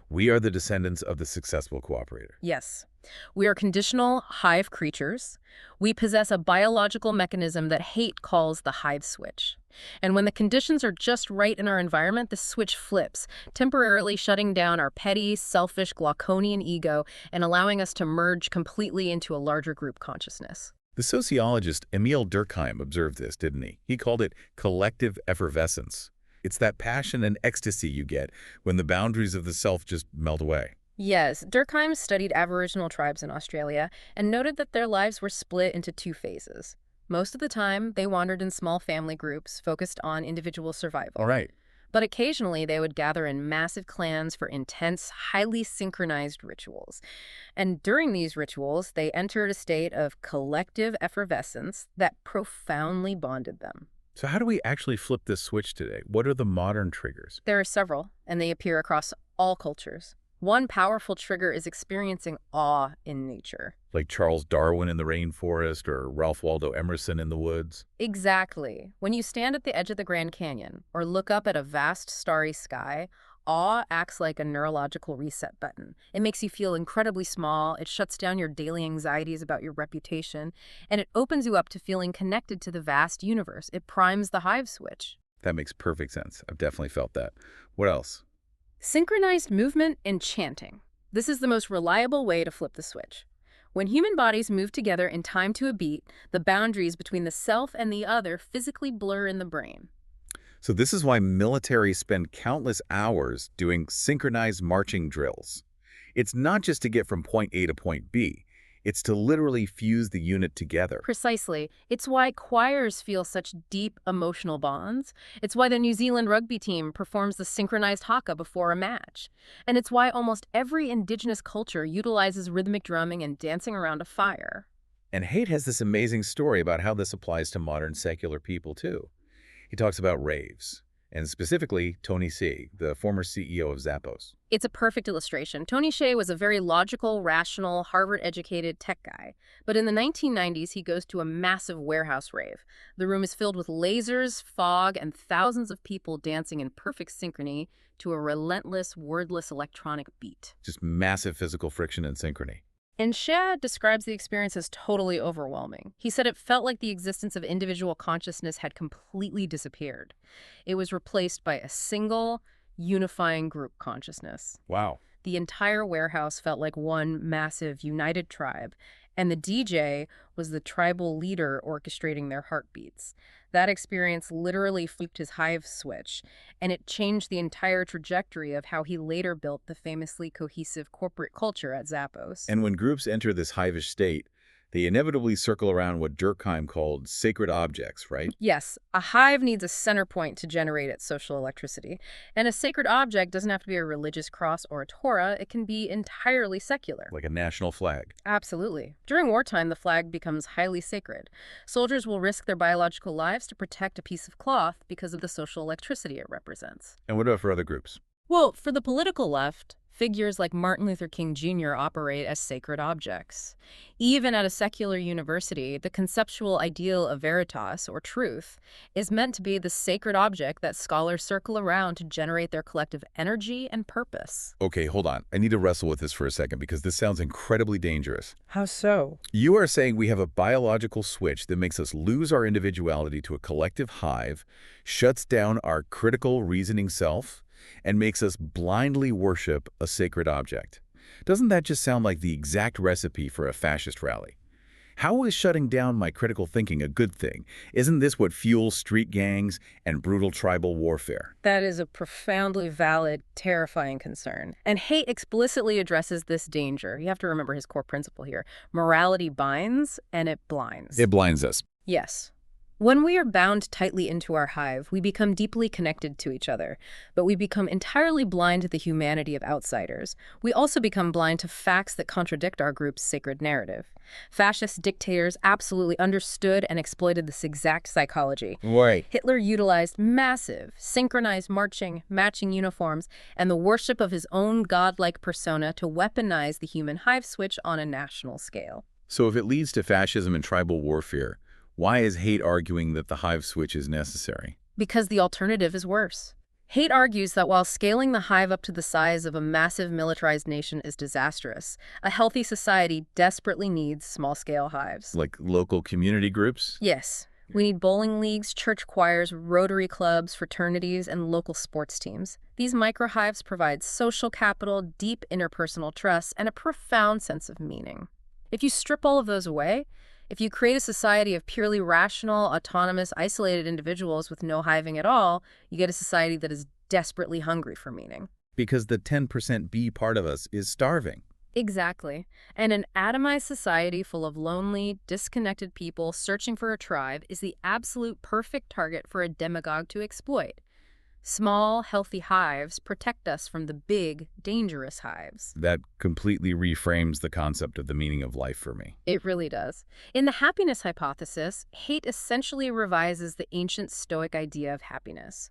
[SPEAKER 1] We are the descendants of the successful cooperator.
[SPEAKER 2] Yes. We are conditional hive creatures. We possess a biological mechanism that Haidt calls the hive switch. And when the conditions are just right in our environment, the switch flips, temporarily shutting down our petty, selfish, Glauconian ego and allowing us to merge completely into a larger group consciousness.
[SPEAKER 1] The sociologist Emil Durkheim observed this, didn't he? He called it collective effervescence. It's that passion and ecstasy you get when the boundaries of the self just melt away.
[SPEAKER 2] Yes, Durkheim studied Aboriginal tribes in Australia and noted that their lives were split into two phases. Most of the time, they wandered in small family groups focused on individual survival.
[SPEAKER 1] All right.
[SPEAKER 2] But occasionally, they would gather in massive clans for intense, highly synchronized rituals. And during these rituals, they entered a state of collective effervescence that profoundly bonded them.
[SPEAKER 1] So how do we actually flip this switch today? What are the modern triggers?
[SPEAKER 2] There are several, and they appear across all cultures. One powerful trigger is experiencing awe in nature.
[SPEAKER 1] Like Charles Darwin in the rainforest or Ralph Waldo Emerson in the woods?
[SPEAKER 2] Exactly. When you stand at the edge of the Grand Canyon or look up at a vast starry sky, awe acts like a neurological reset button. It makes you feel incredibly small, it shuts down your daily anxieties about your reputation, and it opens you up to feeling connected to the vast universe. It primes the hive switch.
[SPEAKER 1] That makes perfect sense. I've definitely felt that. What else?
[SPEAKER 2] Synchronized movement and chanting. This is the most reliable way to flip the switch. When human bodies move together in time to a beat, the boundaries between the self and the other physically blur in the brain.
[SPEAKER 1] So this is why military spend countless hours doing synchronized marching drills. It's not just to get from point A to point B. It's to literally fuse the unit together.
[SPEAKER 2] Precisely. It's why choirs feel such deep emotional bonds. It's why the New Zealand rugby team performs the synchronized haka before a match. And it's why almost every indigenous culture utilizes rhythmic drumming and dancing around a fire.
[SPEAKER 1] And Haidt has this amazing story about how this applies to modern secular people, too. He talks about raves, and specifically Tony Hsieh, the former CEO of Zappos.
[SPEAKER 2] It's a perfect illustration. Tony Hsieh was a very logical, rational, Harvard-educated tech guy. But in the 1990s, he goes to a massive warehouse rave. The room is filled with lasers, fog, and thousands of people dancing in perfect synchrony to a relentless, wordless electronic beat.
[SPEAKER 1] Just massive physical friction and synchrony.
[SPEAKER 2] And Hsieh describes the experience as totally overwhelming. He said it felt like the existence of individual consciousness had completely disappeared. It was replaced by a single, unifying group consciousness.
[SPEAKER 1] Wow.
[SPEAKER 2] The entire warehouse felt like one massive, united tribe, and the DJ was the tribal leader orchestrating their heartbeats. That experience literally flipped his hive switch, and it changed the entire trajectory of how he later built the famously cohesive corporate culture at Zappos.
[SPEAKER 1] And when groups enter this hivish state, they inevitably circle around what Durkheim called sacred objects, right?
[SPEAKER 2] Yes, a hive needs a center point to generate its social electricity. And a sacred object doesn't have to be a religious cross or a Torah. It can be entirely secular.
[SPEAKER 1] Like a national flag.
[SPEAKER 2] Absolutely. During wartime, the flag becomes highly sacred. Soldiers will risk their biological lives to protect a piece of cloth because of the social electricity it represents.
[SPEAKER 1] And what about for other groups?
[SPEAKER 2] Well, for the political left, figures like Martin Luther King Jr. operate as sacred objects. Even at a secular university, the conceptual ideal of veritas, or truth, is meant to be the sacred object that scholars circle around to generate their collective energy and purpose.
[SPEAKER 1] Okay, hold on. I need to wrestle with this for a second because this sounds incredibly dangerous.
[SPEAKER 2] How so?
[SPEAKER 1] You are saying we have a biological switch that makes us lose our individuality to a collective hive, shuts down our critical reasoning self, and makes us blindly worship a sacred object. Doesn't that just sound like the exact recipe for a fascist rally? How is shutting down my critical thinking a good thing? Isn't this what fuels street gangs and brutal tribal warfare?
[SPEAKER 2] That is a profoundly valid, terrifying concern. And Haidt explicitly addresses this danger. You have to remember his core principle here. Morality binds and it blinds.
[SPEAKER 1] It blinds us.
[SPEAKER 2] Yes. When we are bound tightly into our hive, we become deeply connected to each other, but we become entirely blind to the humanity of outsiders. We also become blind to facts that contradict our group's sacred narrative. Fascist dictators absolutely understood and exploited this exact psychology.
[SPEAKER 1] Right.
[SPEAKER 2] Hitler utilized massive, synchronized marching, matching uniforms, and the worship of his own godlike persona to weaponize the human hive switch on a national scale.
[SPEAKER 1] So if it leads to fascism and tribal warfare, why is Haidt arguing that the hive switch is necessary?
[SPEAKER 2] Because the alternative is worse. Haidt argues that while scaling the hive up to the size of a massive militarized nation is disastrous, a healthy society desperately needs small-scale hives.
[SPEAKER 1] Like local community groups?
[SPEAKER 2] Yes. We need bowling leagues, church choirs, Rotary clubs, fraternities, and local sports teams. These microhives provide social capital, deep interpersonal trust, and a profound sense of meaning. If you strip all of those away, if you create a society of purely rational, autonomous, isolated individuals with no hiving at all, you get a society that is desperately hungry for meaning.
[SPEAKER 1] Because the 10% B part of us is starving.
[SPEAKER 2] Exactly. And an atomized society full of lonely, disconnected people searching for a tribe is the absolute perfect target for a demagogue to exploit. Small, healthy hives protect us from the big, dangerous hives.
[SPEAKER 1] That completely reframes the concept of the meaning of life for me.
[SPEAKER 2] It really does. In the happiness hypothesis, Haidt essentially revises the ancient Stoic idea of happiness.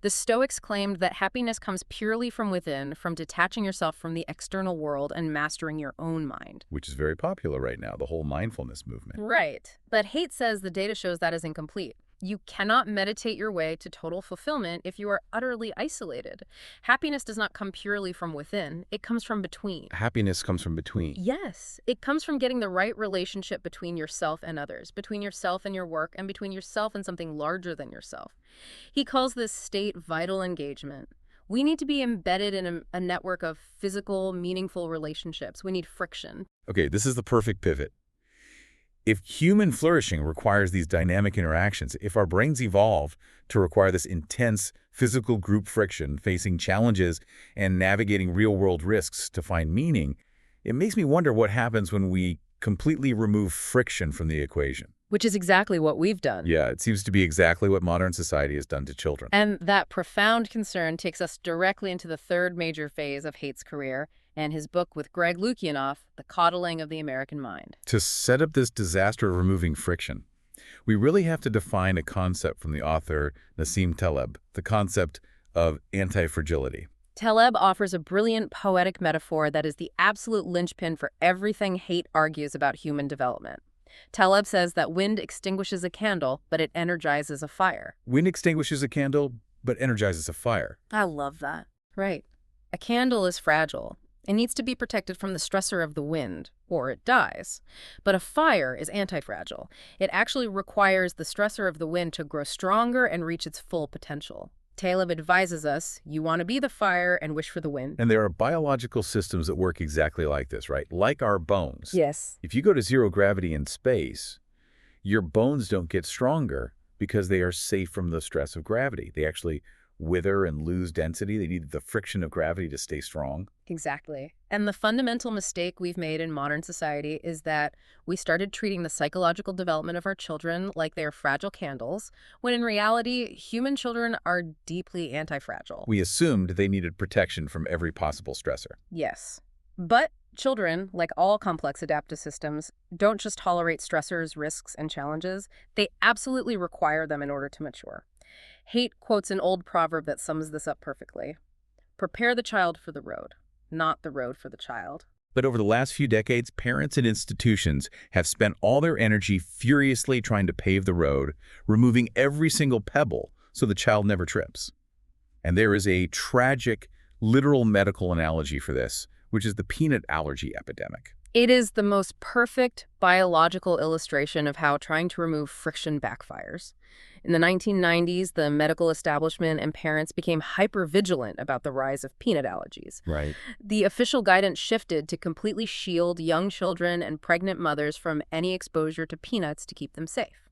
[SPEAKER 2] The Stoics claimed that happiness comes purely from within, from detaching yourself from the external world and mastering your own mind.
[SPEAKER 1] Which is very popular right now, the whole mindfulness movement.
[SPEAKER 2] Right. But Haidt says the data shows that is incomplete. You cannot meditate your way to total fulfillment if you are utterly isolated. Happiness does not come purely from within. It comes from between.
[SPEAKER 1] Happiness comes from between.
[SPEAKER 2] Yes. It comes from getting the right relationship between yourself and others, between yourself and your work, and between yourself and something larger than yourself. He calls this state vital engagement. We need to be embedded in a network of physical, meaningful relationships. We need friction.
[SPEAKER 1] Okay, this is the perfect pivot. If human flourishing requires these dynamic interactions, if our brains evolve to require this intense physical group friction, facing challenges and navigating real-world risks to find meaning, it makes me wonder what happens when we completely remove friction from the equation.
[SPEAKER 2] Which is exactly what we've done.
[SPEAKER 1] Yeah, it seems to be exactly what modern society has done to children.
[SPEAKER 2] And that profound concern takes us directly into the third major phase of Haidt's career and his book with Greg Lukianoff, The Coddling of the American Mind.
[SPEAKER 1] To set up this disaster of removing friction, we really have to define a concept from the author Nassim Taleb, the concept of antifragility.
[SPEAKER 2] Taleb offers a brilliant poetic metaphor that is the absolute linchpin for everything Haidt argues about human development. Taleb says that wind extinguishes a candle, but it energizes a fire.
[SPEAKER 1] Wind extinguishes a candle, but energizes a fire.
[SPEAKER 2] I love that. Right. A candle is fragile. It needs to be protected from the stressor of the wind, or it dies. But a fire is antifragile. It actually requires the stressor of the wind to grow stronger and reach its full potential. Taleb advises us, you want to be the fire and wish for the wind.
[SPEAKER 1] And there are biological systems that work exactly like this, right? Like our bones.
[SPEAKER 2] Yes.
[SPEAKER 1] If you go to zero gravity in space, your bones don't get stronger because they are safe from the stress of gravity. They actually wither and lose density. They need the friction of gravity to stay strong.
[SPEAKER 2] Exactly. And the fundamental mistake we've made in modern society is that we started treating the psychological development of our children like they are fragile candles, when in reality, human children are deeply anti-fragile.
[SPEAKER 1] We assumed they needed protection from every possible stressor.
[SPEAKER 2] Yes. But children, like all complex adaptive systems, don't just tolerate stressors, risks, and challenges. They absolutely require them in order to mature. Haidt quotes an old proverb that sums this up perfectly. Prepare the child for the road, not the road for the child.
[SPEAKER 1] But over the last few decades, parents and institutions have spent all their energy furiously trying to pave the road, removing every single pebble so the child never trips. And there is a tragic, literal medical analogy for this, which is the peanut allergy epidemic.
[SPEAKER 2] It is the most perfect biological illustration of how trying to remove friction backfires. In the 1990s, the medical establishment and parents became hyper-vigilant about the rise of peanut allergies.
[SPEAKER 1] Right.
[SPEAKER 2] The official guidance shifted to completely shield young children and pregnant mothers from any exposure to peanuts to keep them safe.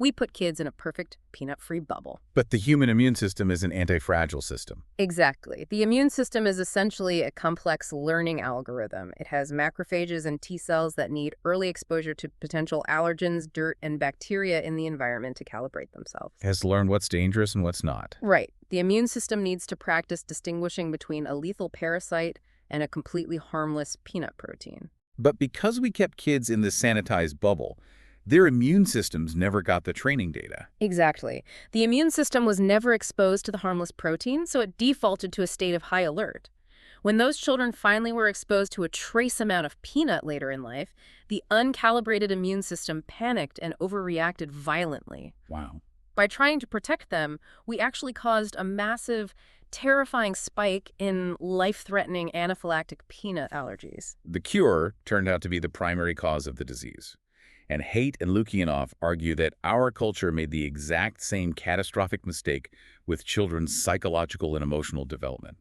[SPEAKER 2] We put kids in a perfect peanut-free bubble.
[SPEAKER 1] But the human immune system is an antifragile system.
[SPEAKER 2] Exactly. The immune system is essentially a complex learning algorithm. It has macrophages and T cells that need early exposure to potential allergens, dirt, and bacteria in the environment to calibrate themselves.
[SPEAKER 1] It has to learn what's dangerous and what's not.
[SPEAKER 2] Right. The immune system needs to practice distinguishing between a lethal parasite and a completely harmless peanut protein.
[SPEAKER 1] But because we kept kids in this sanitized bubble, their immune systems never got the training data.
[SPEAKER 2] Exactly. The immune system was never exposed to the harmless protein, so it defaulted to a state of high alert. When those children finally were exposed to a trace amount of peanut later in life, the uncalibrated immune system panicked and overreacted violently.
[SPEAKER 1] Wow.
[SPEAKER 2] By trying to protect them, we actually caused a massive, terrifying spike in life-threatening anaphylactic peanut allergies.
[SPEAKER 1] The cure turned out to be the primary cause of the disease. And Haidt and Lukianoff argue that our culture made the exact same catastrophic mistake with children's psychological and emotional development.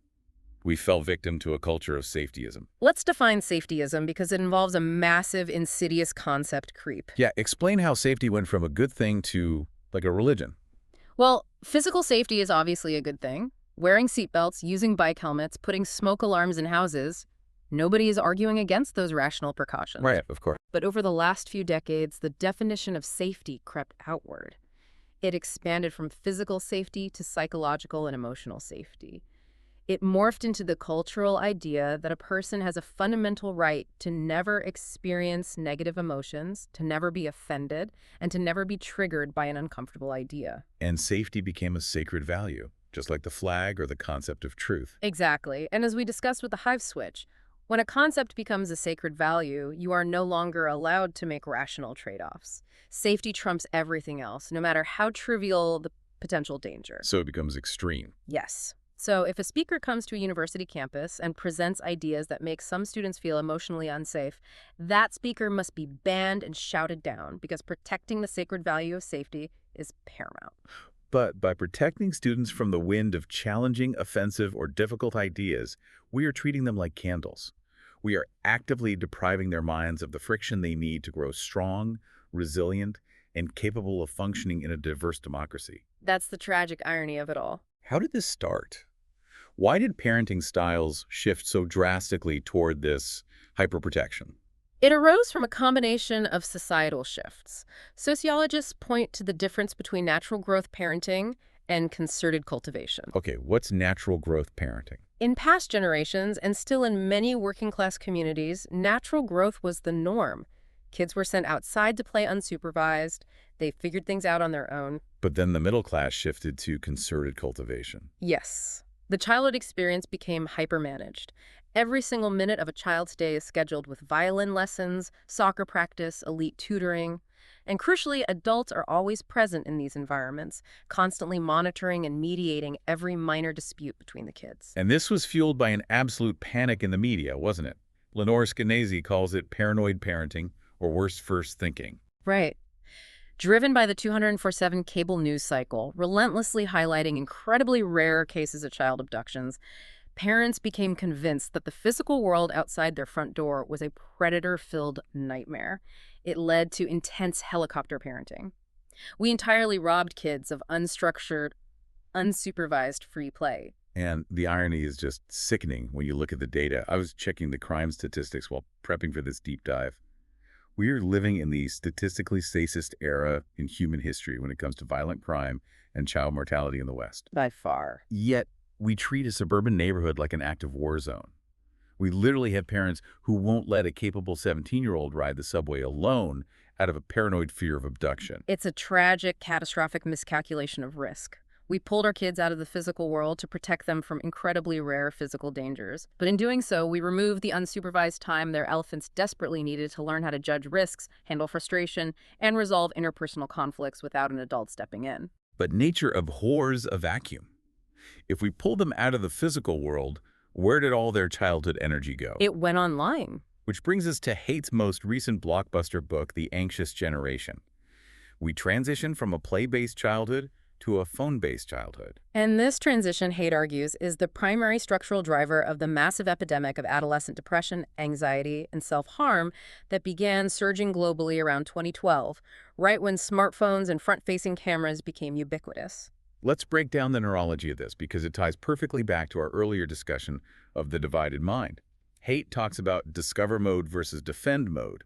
[SPEAKER 1] We fell victim to a culture of safetyism.
[SPEAKER 2] Let's define safetyism because it involves a massive, insidious concept creep.
[SPEAKER 1] Yeah, explain how safety went from a good thing to, like, a religion.
[SPEAKER 2] Well, physical safety is obviously a good thing. Wearing seatbelts, using bike helmets, putting smoke alarms in houses. Nobody is arguing against those rational precautions.
[SPEAKER 1] Right, of course.
[SPEAKER 2] But over the last few decades, the definition of safety crept outward. It expanded from physical safety to psychological and emotional safety. It morphed into the cultural idea that a person has a fundamental right to never experience negative emotions, to never be offended, and to never be triggered by an uncomfortable idea.
[SPEAKER 1] And safety became a sacred value, just like the flag or the concept of truth.
[SPEAKER 2] Exactly. And as we discussed with the hive switch, when a concept becomes a sacred value, you are no longer allowed to make rational trade-offs. Safety trumps everything else, no matter how trivial the potential danger.
[SPEAKER 1] So it becomes extreme.
[SPEAKER 2] Yes. So if a speaker comes to a university campus and presents ideas that make some students feel emotionally unsafe, that speaker must be banned and shouted down because protecting the sacred value of safety is paramount.
[SPEAKER 1] But by protecting students from the wind of challenging, offensive, or difficult ideas, we are treating them like candles. We are actively depriving their minds of the friction they need to grow strong, resilient, and capable of functioning in a diverse democracy.
[SPEAKER 2] That's the tragic irony of it all.
[SPEAKER 1] How did this start? Why did parenting styles shift so drastically toward this hyperprotection?
[SPEAKER 2] It arose from a combination of societal shifts. Sociologists point to the difference between natural growth parenting and concerted cultivation.
[SPEAKER 1] Okay, what's natural growth parenting?
[SPEAKER 2] In past generations, and still in many working-class communities, natural growth was the norm. Kids were sent outside to play unsupervised. They figured things out on their own.
[SPEAKER 1] But then the middle class shifted to concerted cultivation.
[SPEAKER 2] Yes. The childhood experience became hyper-managed. Every single minute of a child's day is scheduled with violin lessons, soccer practice, elite tutoring. And crucially, adults are always present in these environments, constantly monitoring and mediating every minor dispute between the kids.
[SPEAKER 1] And this was fueled by an absolute panic in the media, wasn't it? Lenore Skenazy calls it paranoid parenting, or worse, first thinking.
[SPEAKER 2] Right. Driven by the 24/7 cable news cycle, relentlessly highlighting incredibly rare cases of child abductions, parents became convinced that the physical world outside their front door was a predator-filled nightmare. It led to intense helicopter parenting. We entirely robbed kids of unstructured, unsupervised free play.
[SPEAKER 1] And the irony is just sickening when you look at the data. I was checking the crime statistics while prepping for this deep dive. We are living in the statistically safest era in human history when it comes to violent crime and child mortality in the West.
[SPEAKER 2] By far.
[SPEAKER 1] Yet, we treat a suburban neighborhood like an active war zone. We literally have parents who won't let a capable 17-year-old ride the subway alone out of a paranoid fear of abduction.
[SPEAKER 2] It's a tragic, catastrophic miscalculation of risk. We pulled our kids out of the physical world to protect them from incredibly rare physical dangers. But in doing so, we removed the unsupervised time their elephants desperately needed to learn how to judge risks, handle frustration, and resolve interpersonal conflicts without an adult stepping in.
[SPEAKER 1] But nature abhors a vacuum. If we pull them out of the physical world, where did all their childhood energy go?
[SPEAKER 2] It went online.
[SPEAKER 1] Which brings us to Haidt's most recent blockbuster book, The Anxious Generation. We transition from a play-based childhood to a phone-based childhood.
[SPEAKER 2] And this transition, Haidt argues, is the primary structural driver of the massive epidemic of adolescent depression, anxiety, and self-harm that began surging globally around 2012, right when smartphones and front-facing cameras became ubiquitous.
[SPEAKER 1] Let's break down the neurology of this because it ties perfectly back to our earlier discussion of the divided mind. Haidt talks about discover mode versus defend mode.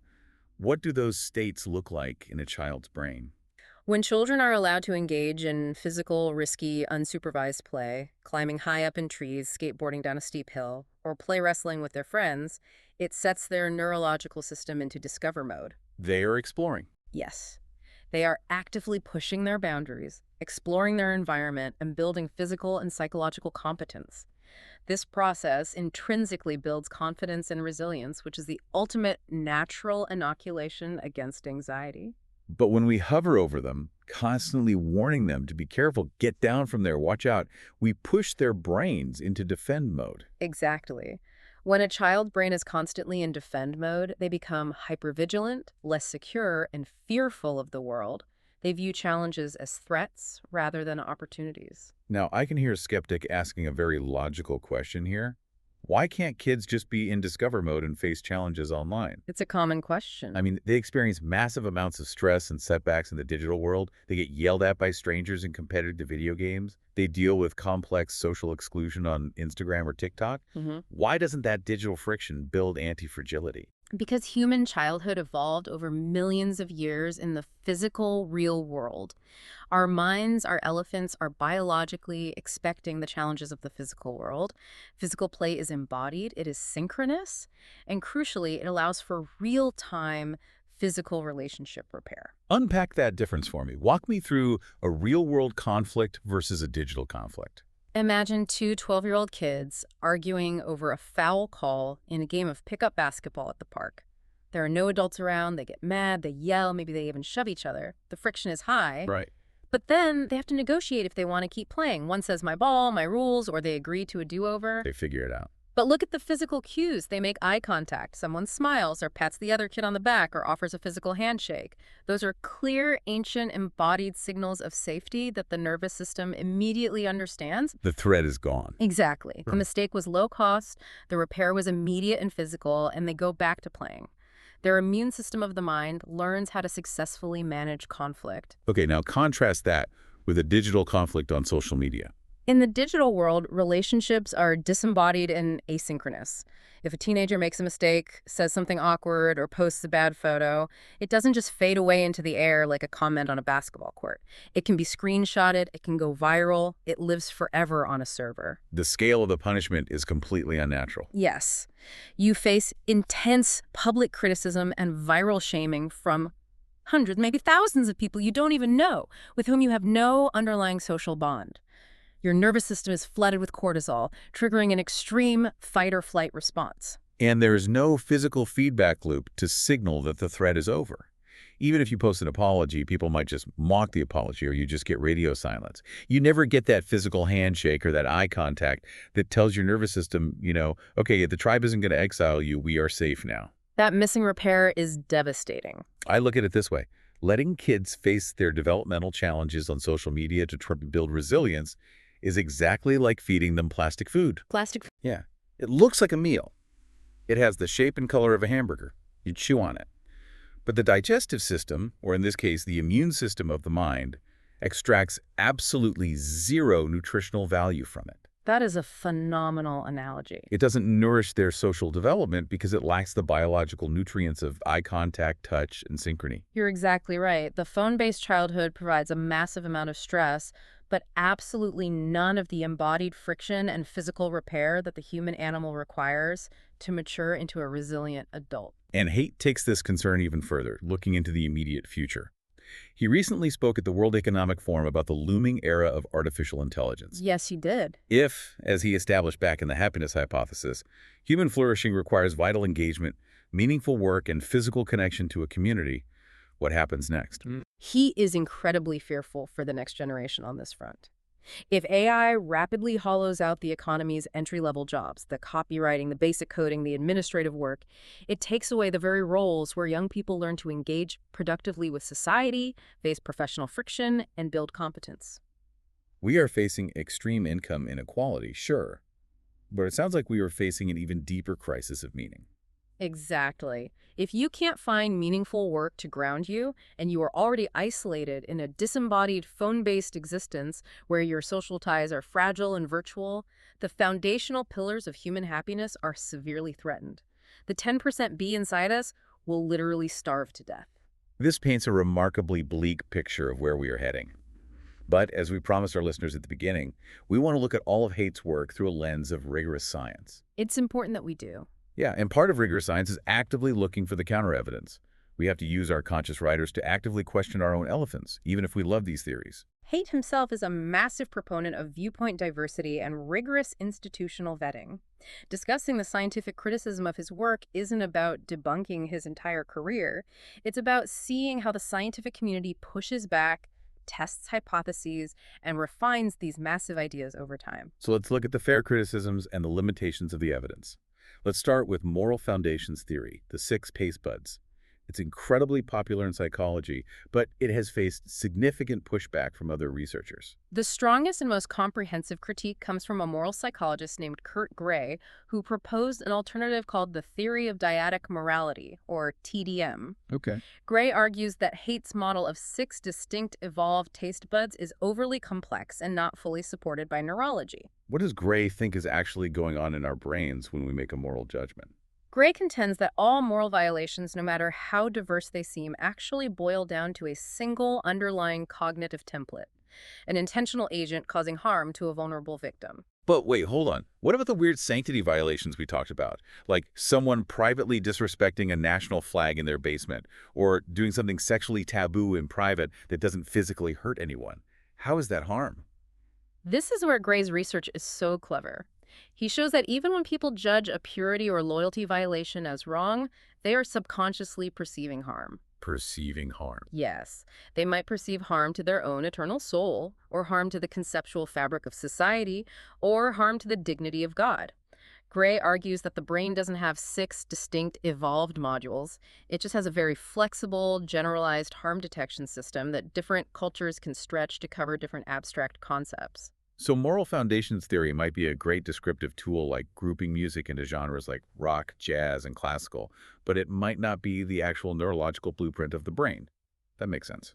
[SPEAKER 1] What do those states look like in a child's brain?
[SPEAKER 2] When children are allowed to engage in physical, risky, unsupervised play, climbing high up in trees, skateboarding down a steep hill, or play wrestling with their friends, it sets their neurological system into discover mode.
[SPEAKER 1] They are exploring.
[SPEAKER 2] Yes. They are actively pushing their boundaries, exploring their environment, and building physical and psychological competence. This process intrinsically builds confidence and resilience, which is the ultimate natural inoculation against anxiety.
[SPEAKER 1] But when we hover over them, constantly warning them to be careful, get down from there, watch out, we push their brains into defend mode.
[SPEAKER 2] Exactly. When a child's brain is constantly in defend mode, they become hypervigilant, less secure, and fearful of the world. They view challenges as threats rather than opportunities.
[SPEAKER 1] Now, I can hear a skeptic asking a very logical question here. Why can't kids just be in discover mode and face challenges online?
[SPEAKER 2] It's a common question.
[SPEAKER 1] I mean, they experience massive amounts of stress and setbacks in the digital world. They get yelled at by strangers in competitive video games. They deal with complex social exclusion on Instagram or TikTok. Why doesn't that digital friction build antifragility?
[SPEAKER 2] Because human childhood evolved over millions of years in the physical, real world. Our minds, our elephants, are biologically expecting the challenges of the physical world. Physical play is embodied, it is synchronous, and crucially, it allows for real-time physical relationship repair.
[SPEAKER 1] Unpack that difference for me. Walk me through a real-world conflict versus a digital conflict.
[SPEAKER 2] Imagine two 12-year-old kids arguing over a foul call in a game of pickup basketball at the park. There are no adults around, they get mad, they yell, maybe they even shove each other. The friction is high.
[SPEAKER 1] Right.
[SPEAKER 2] But then they have to negotiate if they want to keep playing. One says my ball, my rules, or they agree to a do-over.
[SPEAKER 1] They figure it out.
[SPEAKER 2] But look at the physical cues. They make eye contact. Someone smiles or pats the other kid on the back or offers a physical handshake. Those are clear, ancient, embodied signals of safety that the nervous system immediately understands.
[SPEAKER 1] The threat is gone.
[SPEAKER 2] Exactly. The mistake was low cost, the repair was immediate and physical, and they go back to playing. Their immune system of the mind learns how to successfully manage conflict.
[SPEAKER 1] Okay, now contrast that with a digital conflict on social media.
[SPEAKER 2] In the digital world, relationships are disembodied and asynchronous. If a teenager makes a mistake, says something awkward, or posts a bad photo, it doesn't just fade away into the air like a comment on a basketball court. It can be screenshotted, it can go viral, it lives forever on a server.
[SPEAKER 1] The scale of the punishment is completely unnatural.
[SPEAKER 2] Yes. You face intense public criticism and viral shaming from hundreds, maybe thousands of people you don't even know, with whom you have no underlying social bond. Your nervous system is flooded with cortisol, triggering an extreme fight-or-flight response.
[SPEAKER 1] And there is no physical feedback loop to signal that the threat is over. Even if you post an apology, people might just mock the apology or you just get radio silence. You never get that physical handshake or that eye contact that tells your nervous system, okay, the tribe isn't going to exile you, we are safe now.
[SPEAKER 2] That missing repair is devastating.
[SPEAKER 1] I look at it this way. Letting kids face their developmental challenges on social media to try to build resilience is exactly like feeding them plastic food.
[SPEAKER 2] Plastic.
[SPEAKER 1] Yeah. It looks like a meal. It has the shape and color of a hamburger. You chew on it. But the digestive system, or in this case, the immune system of the mind, extracts absolutely zero nutritional value from it.
[SPEAKER 2] That is a phenomenal analogy.
[SPEAKER 1] It doesn't nourish their social development because it lacks the biological nutrients of eye contact, touch, and synchrony.
[SPEAKER 2] You're exactly right. The phone-based childhood provides a massive amount of stress, but absolutely none of the embodied friction and physical repair that the human animal requires to mature into a resilient adult.
[SPEAKER 1] And Haidt takes this concern even further, looking into the immediate future. He recently spoke at the World Economic Forum about the looming era of artificial intelligence.
[SPEAKER 2] Yes, you did.
[SPEAKER 1] If, as he established back in the happiness hypothesis, human flourishing requires vital engagement, meaningful work, and physical connection to a community, what happens next?
[SPEAKER 2] He is incredibly fearful for the next generation on this front. If AI rapidly hollows out the economy's entry-level jobs, the copywriting, the basic coding, the administrative work, it takes away the very roles where young people learn to engage productively with society, face professional friction, and build competence.
[SPEAKER 1] We are facing extreme income inequality, sure, but it sounds like we are facing an even deeper crisis of meaning.
[SPEAKER 2] Exactly. If you can't find meaningful work to ground you, and you are already isolated in a disembodied phone-based existence where your social ties are fragile and virtual, the foundational pillars of human happiness are severely threatened. The 10% bee inside us will literally starve to death.
[SPEAKER 1] This paints a remarkably bleak picture of where we are heading. But as we promised our listeners at the beginning, we want to look at all of Haidt's work through a lens of rigorous science.
[SPEAKER 2] It's important that we do.
[SPEAKER 1] Yeah, and part of rigorous science is actively looking for the counter-evidence. We have to use our conscious writers to actively question our own elephants, even if we love these theories.
[SPEAKER 2] Haidt himself is a massive proponent of viewpoint diversity and rigorous institutional vetting. Discussing the scientific criticism of his work isn't about debunking his entire career. It's about seeing how the scientific community pushes back, tests hypotheses, and refines these massive ideas over time.
[SPEAKER 1] So let's look at the fair criticisms and the limitations of the evidence. Let's start with moral foundations theory, the 6 taste buds. It's incredibly popular in psychology, but it has faced significant pushback from other researchers.
[SPEAKER 2] The strongest and most comprehensive critique comes from a moral psychologist named Kurt Gray, who proposed an alternative called the theory of dyadic morality, or TDM.
[SPEAKER 1] Okay.
[SPEAKER 2] Gray argues that Haidt's model of 6 distinct evolved taste buds is overly complex and not fully supported by neurology.
[SPEAKER 1] What does Gray think is actually going on in our brains when we make a moral judgment?
[SPEAKER 2] Gray contends that all moral violations, no matter how diverse they seem, actually boil down to a single underlying cognitive template, an intentional agent causing harm to a vulnerable victim.
[SPEAKER 1] But wait, hold on. What about the weird sanctity violations we talked about? Like someone privately disrespecting a national flag in their basement, or doing something sexually taboo in private that doesn't physically hurt anyone. How is that harm?
[SPEAKER 2] This is where Gray's research is so clever. He shows that even when people judge a purity or loyalty violation as wrong, they are subconsciously perceiving harm.
[SPEAKER 1] Perceiving harm.
[SPEAKER 2] Yes, they might perceive harm to their own eternal soul, or harm to the conceptual fabric of society, or harm to the dignity of God. Gray argues that the brain doesn't have 6 distinct evolved modules. It just has a very flexible, generalized harm detection system that different cultures can stretch to cover different abstract concepts.
[SPEAKER 1] So moral foundations theory might be a great descriptive tool like grouping music into genres like rock, jazz, and classical, but it might not be the actual neurological blueprint of the brain. That makes sense.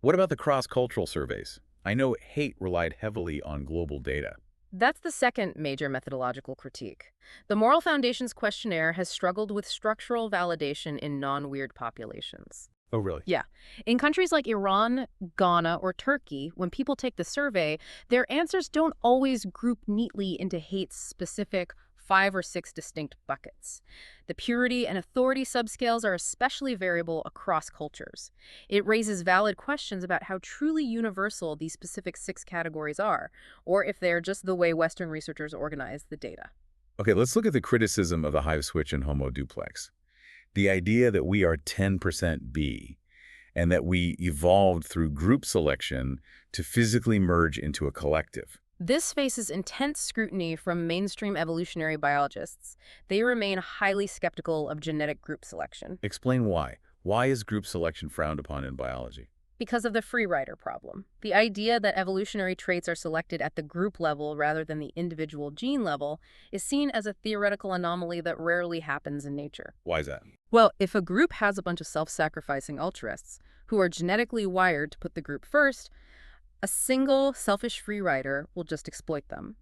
[SPEAKER 1] What about the cross-cultural surveys? I know Haidt relied heavily on global data.
[SPEAKER 2] That's the second major methodological critique. The Moral Foundations questionnaire has struggled with structural validation in non-weird populations.
[SPEAKER 1] Oh, really?
[SPEAKER 2] Yeah. In countries like Iran, Ghana, or Turkey, when people take the survey, their answers don't always group neatly into Haidt's specific 5 or 6 distinct buckets. The purity and authority subscales are especially variable across cultures. It raises valid questions about how truly universal these specific 6 categories are, or if they're just the way Western researchers organize the data.
[SPEAKER 1] Okay, let's look at the criticism of the hive switch and Homo duplex. The idea that we are 10% bee and that we evolved through group selection to physically merge into a collective.
[SPEAKER 2] This faces intense scrutiny from mainstream evolutionary biologists. They remain highly skeptical of genetic group selection.
[SPEAKER 1] Explain why. Why is group selection frowned upon in biology?
[SPEAKER 2] Because of the free rider problem. The idea that evolutionary traits are selected at the group level rather than the individual gene level is seen as a theoretical anomaly that rarely happens in nature.
[SPEAKER 1] Why is that?
[SPEAKER 2] Well, if a group has a bunch of self-sacrificing altruists who are genetically wired to put the group first, a single selfish free rider will just exploit them.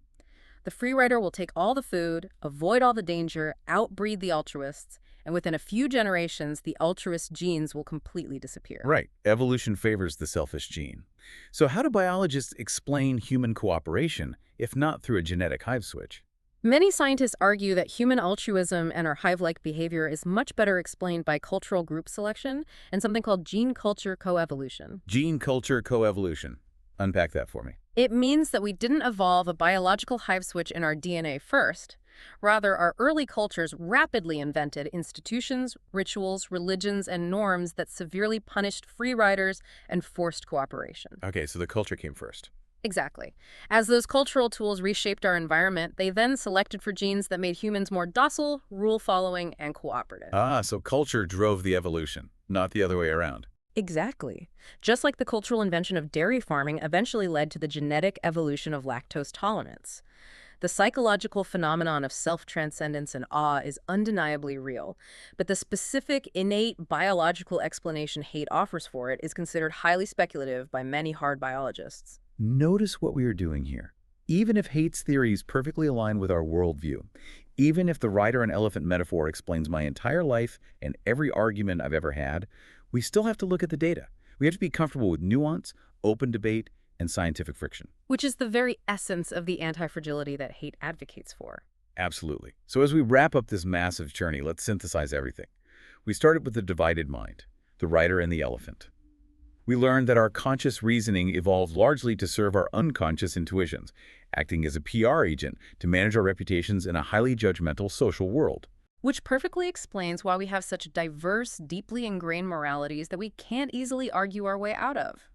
[SPEAKER 2] The free rider will take all the food, avoid all the danger, outbreed the altruists, and within a few generations, the altruist genes will completely disappear.
[SPEAKER 1] Right. Evolution favors the selfish gene. So how do biologists explain human cooperation, if not through a genetic hive switch?
[SPEAKER 2] Many scientists argue that human altruism and our hive-like behavior is much better explained by cultural group selection and something called gene culture coevolution.
[SPEAKER 1] Gene culture coevolution. Unpack that for me.
[SPEAKER 2] It means that we didn't evolve a biological hive switch in our DNA first. Rather, our early cultures rapidly invented institutions, rituals, religions, and norms that severely punished free riders and forced cooperation.
[SPEAKER 1] Okay, so the culture came first.
[SPEAKER 2] Exactly. As those cultural tools reshaped our environment, they then selected for genes that made humans more docile, rule-following, and cooperative.
[SPEAKER 1] Ah, so culture drove the evolution, not the other way around.
[SPEAKER 2] Exactly. Just like the cultural invention of dairy farming eventually led to the genetic evolution of lactose tolerance. The psychological phenomenon of self-transcendence and awe is undeniably real, but the specific, innate biological explanation Haidt offers for it is considered highly speculative by many hard biologists.
[SPEAKER 1] Notice what we are doing here. Even if Haidt's theories perfectly align with our worldview, even if the rider and elephant metaphor explains my entire life and every argument I've ever had, we still have to look at the data. We have to be comfortable with nuance, open debate, and scientific friction.
[SPEAKER 2] Which is the very essence of the anti-fragility that Haidt advocates for.
[SPEAKER 1] Absolutely. So as we wrap up this massive journey, let's synthesize everything. We started with the divided mind, the rider and the elephant. We learned that our conscious reasoning evolved largely to serve our unconscious intuitions, acting as a PR agent to manage our reputations in a highly judgmental social world.
[SPEAKER 2] Which perfectly explains why we have such diverse, deeply ingrained moralities that we can't easily argue our way out of.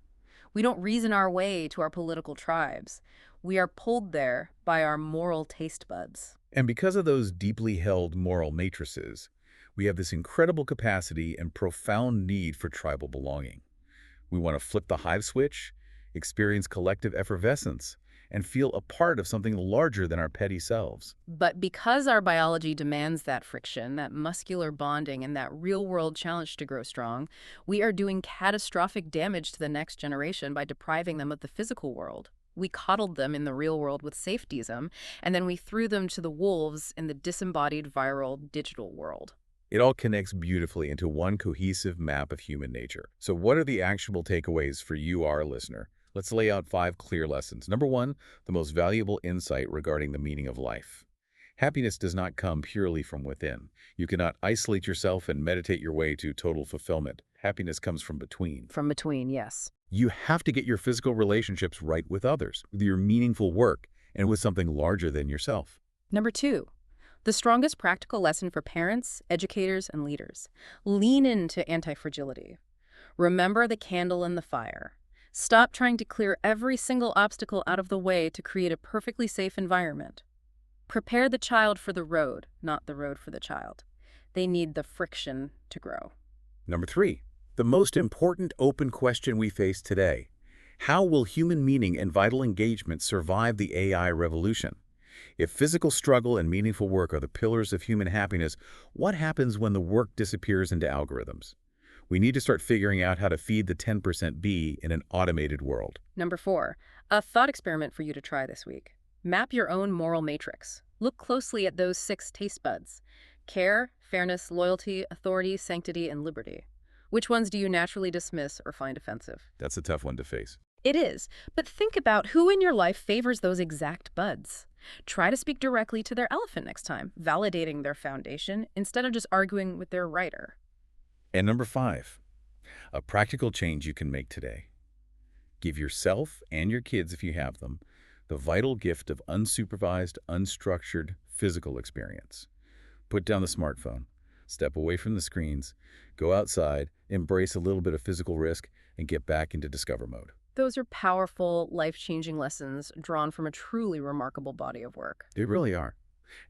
[SPEAKER 2] We don't reason our way to our political tribes. We are pulled there by our moral taste buds.
[SPEAKER 1] And because of those deeply held moral matrices, we have this incredible capacity and profound need for tribal belonging. We want to flip the hive switch, experience collective effervescence, and feel a part of something larger than our petty selves.
[SPEAKER 2] But because our biology demands that friction, that muscular bonding, and that real-world challenge to grow strong, we are doing catastrophic damage to the next generation by depriving them of the physical world. We coddled them in the real world with safetyism, and then we threw them to the wolves in the disembodied viral digital world.
[SPEAKER 1] It all connects beautifully into one cohesive map of human nature. So what are the actionable takeaways for you, our listener? Let's lay out 5 clear lessons. Number 1, the most valuable insight regarding the meaning of life. Happiness does not come purely from within. You cannot isolate yourself and meditate your way to total fulfillment. Happiness comes from between.
[SPEAKER 2] From between, yes.
[SPEAKER 1] You have to get your physical relationships right with others, with your meaningful work, and with something larger than yourself.
[SPEAKER 2] Number 2, the strongest practical lesson for parents, educators, and leaders. Lean into anti-fragility. Remember the candle in the fire. Stop trying to clear every single obstacle out of the way to create a perfectly safe environment. Prepare the child for the road, not the road for the child. They need the friction to grow.
[SPEAKER 1] Number 3, the most important open question we face today. How will human meaning and vital engagement survive the AI revolution? If physical struggle and meaningful work are the pillars of human happiness, what happens when the work disappears into algorithms? We need to start figuring out how to feed the 10% bee in an automated world.
[SPEAKER 2] Number 4, a thought experiment for you to try this week. Map your own moral matrix. Look closely at those 6 taste buds: care, fairness, loyalty, authority, sanctity, and liberty. Which ones do you naturally dismiss or find offensive?
[SPEAKER 1] That's a tough one to face.
[SPEAKER 2] It is, but think about who in your life favors those exact buds. Try to speak directly to their elephant next time, validating their foundation instead of just arguing with their rider.
[SPEAKER 1] And number 5, a practical change you can make today. Give yourself and your kids, if you have them, the vital gift of unsupervised, unstructured physical experience. Put down the smartphone, step away from the screens, go outside, embrace a little bit of physical risk, and get back into discover mode.
[SPEAKER 2] Those are powerful, life-changing lessons drawn from a truly remarkable body of work.
[SPEAKER 1] They really are.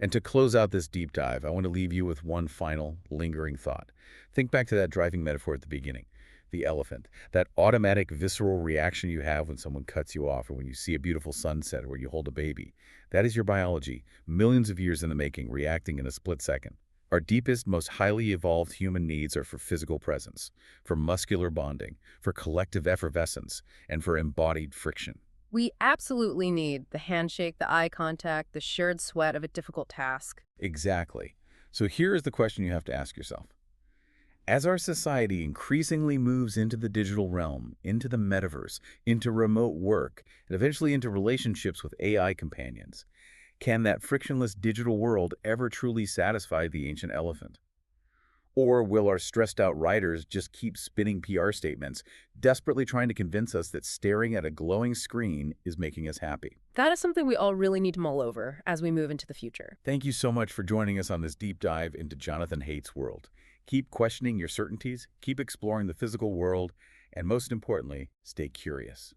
[SPEAKER 1] And to close out this deep dive, I want to leave you with one final, lingering thought. Think back to that driving metaphor at the beginning. The elephant, that automatic visceral reaction you have when someone cuts you off or when you see a beautiful sunset or when you hold a baby. That is your biology, millions of years in the making, reacting in a split second. Our deepest, most highly evolved human needs are for physical presence, for muscular bonding, for collective effervescence, and for embodied friction.
[SPEAKER 2] We absolutely need the handshake, the eye contact, the shared sweat of a difficult task.
[SPEAKER 1] Exactly. So here is the question you have to ask yourself. As our society increasingly moves into the digital realm, into the metaverse, into remote work, and eventually into relationships with AI companions, Can that frictionless digital world ever truly satisfy the ancient elephant? Or will our stressed-out writers just keep spinning PR statements, desperately trying to convince us that staring at a glowing screen is making us happy?
[SPEAKER 2] That is something we all really need to mull over as we move into the future.
[SPEAKER 1] Thank you so much for joining us on this deep dive into Jonathan Haidt's world. Keep questioning your certainties, keep exploring the physical world, and most importantly, stay curious.